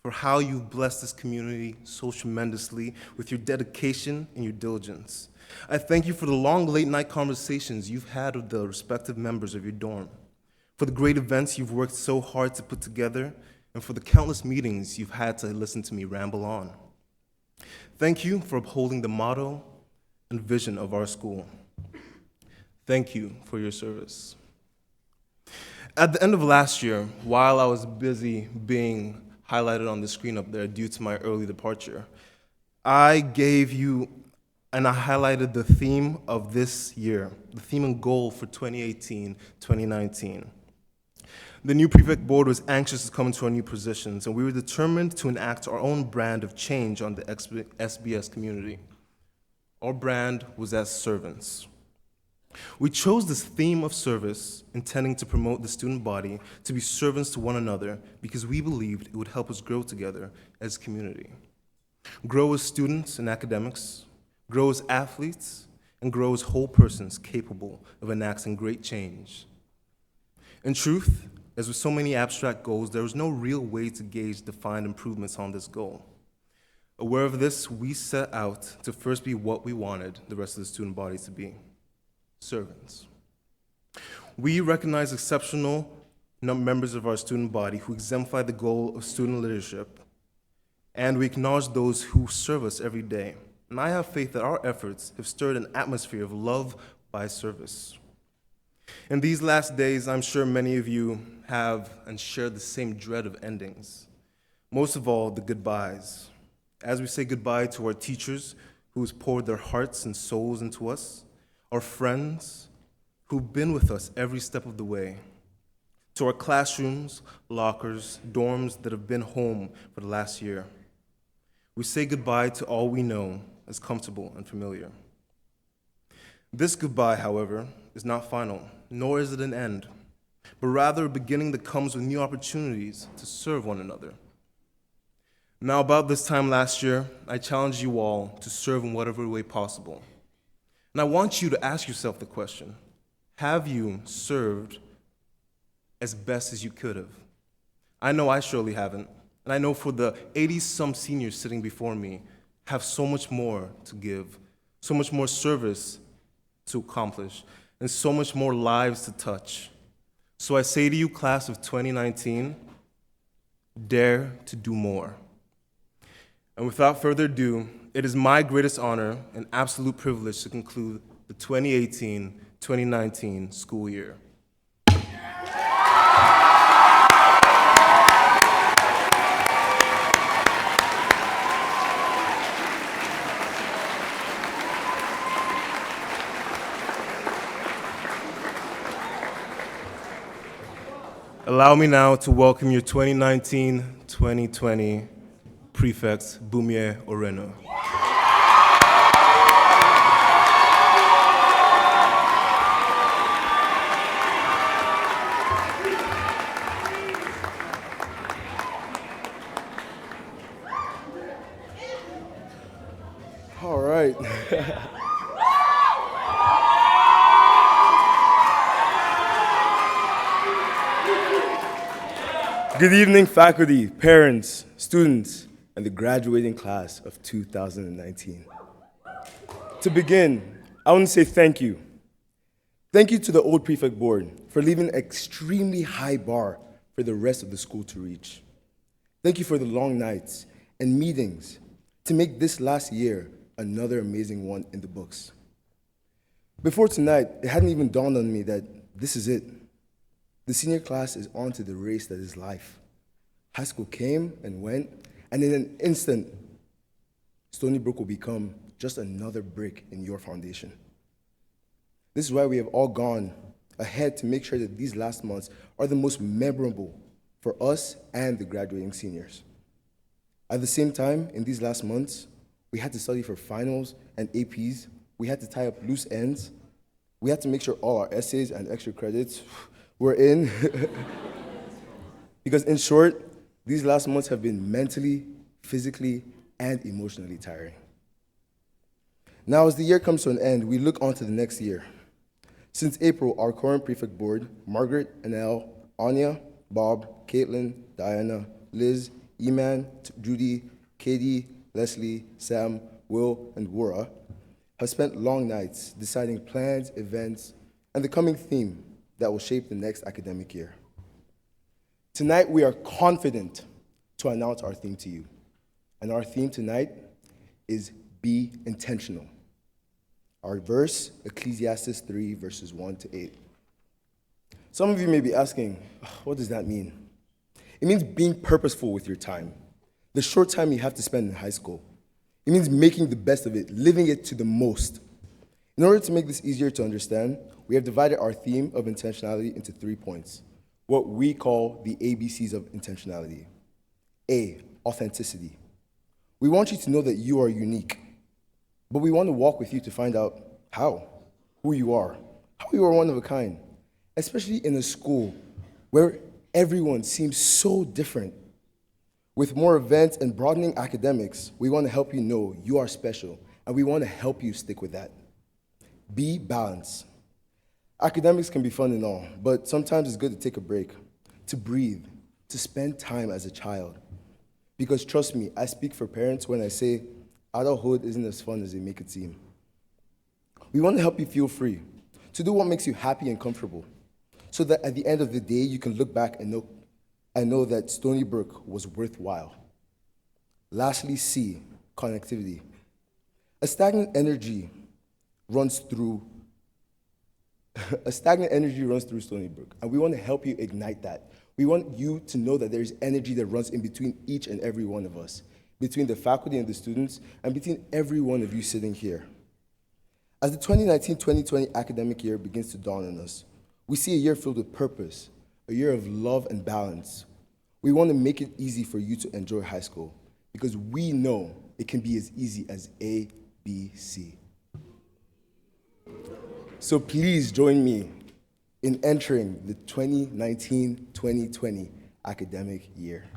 for how you've blessed this community so tremendously with your dedication and your diligence. I thank you for the long late-night conversations you've had with the respective members of your dorm, for the great events you've worked so hard to put together, and for the countless meetings you've had to listen to me ramble on. Thank you for upholding the motto and vision of our school. Thank you for your service. At the end of last year, while I was busy being highlighted on the screen up there due to my early departure, I gave you and I highlighted the theme of this year, the theme and goal for 2018-2019. The new prefect board was anxious to come into our new positions, and we were determined to enact our own brand of change on the SBS community. Our brand was as servants. We chose this theme of service, intending to promote the student body to be servants to one another because we believed it would help us grow together as a community. Grow as students in academics, grow as athletes, and grow as whole persons capable of enacting great change. In truth, as with so many abstract goals, there was no real way to gauge defined improvements on this goal. Aware of this, we set out to first be what we wanted the rest of the student body to be: servants. We recognize exceptional members of our student body who exemplify the goal of student leadership, and we acknowledge those who serve us every day. And I have faith that our efforts have stirred an atmosphere of love by service. In these last days, I'm sure many of you have and share the same dread of endings. Most of all, the goodbyes. As we say goodbye to our teachers who's poured their hearts and souls into us, our friends who've been with us every step of the way, to our classrooms, lockers, dorms that have been home for the last year. We say goodbye to all we know as comfortable and familiar. This goodbye, however, is not final, nor is it an end, but rather a beginning that comes with new opportunities to serve one another. Now, about this time last year, I challenged you all to serve in whatever way possible. And I want you to ask yourself the question, have you served as best as you could have? I know I surely haven't. And I know for the 80-some seniors sitting before me, have so much more to give, so much more service to accomplish, and so much more lives to touch. So I say to you, class of 2019, dare to do more. And without further ado, it is my greatest honor and absolute privilege to conclude the 2018-2019 school year. Allow me now to welcome your 2019-2020 prefect, Bumie Oreno.
All right. Good evening, faculty, parents, students, and the graduating class of 2019. To begin, I want to say thank you. Thank you to the old prefect board for leaving an extremely high bar for the rest of the school to reach. Thank you for the long nights and meetings to make this last year another amazing one in the books. Before tonight, it hadn't even dawned on me that this is it. The senior class is on to the race that is life. High school came and went, and in an instant, Stony Brook will become just another brick in your foundation. This is why we have all gone ahead to make sure that these last months are the most memorable for us and the graduating seniors. At the same time, in these last months, we had to study for finals and APs. We had to tie up loose ends. We had to make sure all our essays and extra credits were in. Because in short, these last months have been mentally, physically, and emotionally tiring. Now, as the year comes to an end, we look on to the next year. Since April, our current prefect board, Margaret, Anel, Anya, Bob, Caitlin, Diana, Liz, Eman, Judy, Katie, Leslie, Sam, Will, and Wura, have spent long nights deciding plans, events, and the coming theme that will shape the next academic year. Tonight, we are confident to announce our theme to you. And our theme tonight is Be Intentional. Our verse, Ecclesiastes 3, verses 1 to 8. Some of you may be asking, what does that mean? It means being purposeful with your time, the short time you have to spend in high school. It means making the best of it, living it to the most. In order to make this easier to understand, we have divided our theme of intentionality into 3 points, what we call the ABCs of intentionality. A, authenticity. We want you to know that you are unique, but we want to walk with you to find out how, who you are, how you are one of a kind, especially in a school where everyone seems so different. With more events and broadening academics, we want to help you know you are special, and we want to help you stick with that. Be balanced. Academics can be fun and all, but sometimes it's good to take a break, to breathe, to spend time as a child. Because trust me, I speak for parents when I say adulthood isn't as fun as they make it seem. We want to help you feel free, to do what makes you happy and comfortable, so that at the end of the day, you can look back and know that Stony Brook was worthwhile. Lastly, C, connectivity. A stagnant energy runs through Stony Brook, and we want to help you ignite that. We want you to know that there is energy that runs in between each and every one of us, between the faculty and the students, and between every one of you sitting here. As the 2019-2020 academic year begins to dawn on us, we see a year filled with purpose, a year of love and balance. We want to make it easy for you to enjoy high school, because we know it can be as easy as A, B, C. So please join me in entering the 2019-2020 academic year.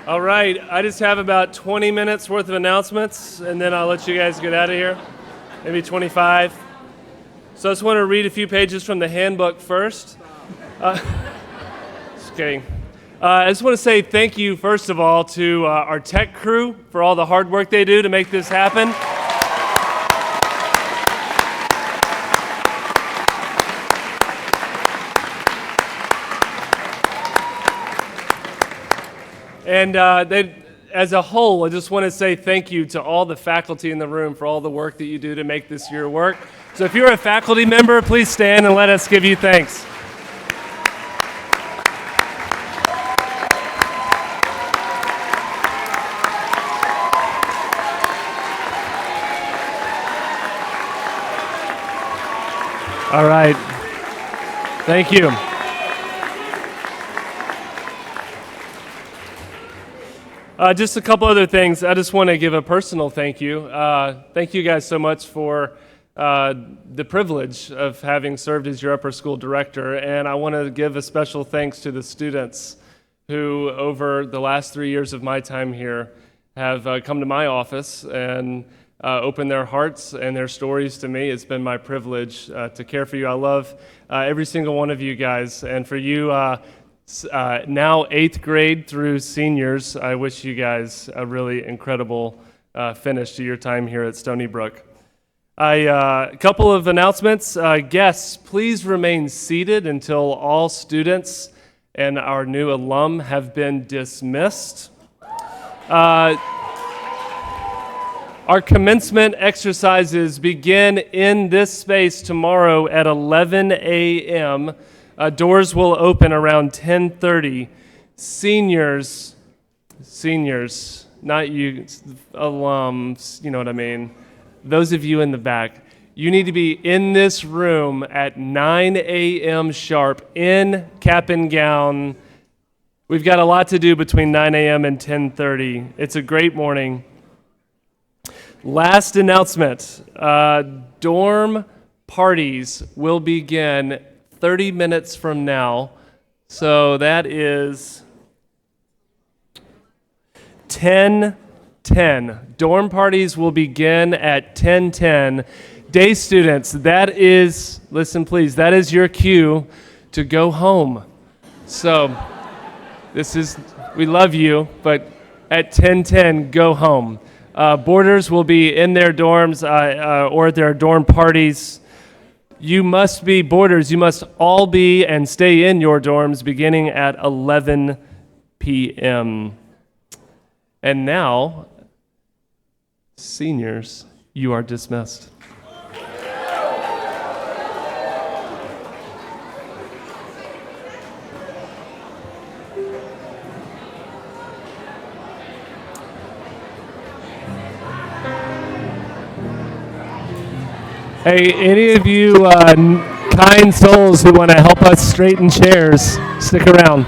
All right, I just have about 20 minutes worth of announcements, and then I'll let you guys get out of here, maybe 25. So I just want to read a few pages from the handbook first. Just kidding. I just want to say thank you, first of all, to our tech crew for all the hard work they do to make this happen. And as a whole, I just want to say thank you to all the faculty in the room for all the work that you do to make this year work. So if you're a faculty member, please stand and let us give you thanks. All right. Thank you. Just a couple other things. I just want to give a personal thank you. Thank you guys so much for the privilege of having served as your upper school director. And I want to give a special thanks to the students who, over the last 3 years of my time here, have come to my office and opened their hearts and their stories to me. It's been my privilege to care for you. I love every single one of you guys. And for you, now 8th grade through seniors, I wish you guys a really incredible finish to your time here at Stony Brook. A couple of announcements. Guests, please remain seated until all students and our new alum have been dismissed. Our commencement exercises begin in this space tomorrow at 11 a.m. Doors will open around 10:30. Seniors, not you, alums, you know what I mean. Those of you in the back, you need to be in this room at 9 a.m. sharp in cap and gown. We've got a lot to do between 9 a.m. and 10:30. It's a great morning. Last announcement, dorm parties will begin 30 minutes from now. So that is 10:10. Dorm parties will begin at 10:10. Day students, that is, listen please, that is your cue to go home. So we love you, but at 10:10, go home. Boarders will be in their dorms or at their dorm parties. You must be boarders. You must all be and stay in your dorms beginning at 11 p.m. And now, seniors, you are dismissed. Hey, any of you kind souls who want to help us straighten chairs, stick around.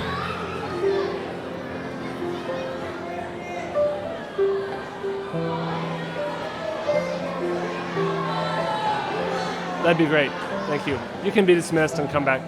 That'd be great. Thank you. You can be dismissed and come back.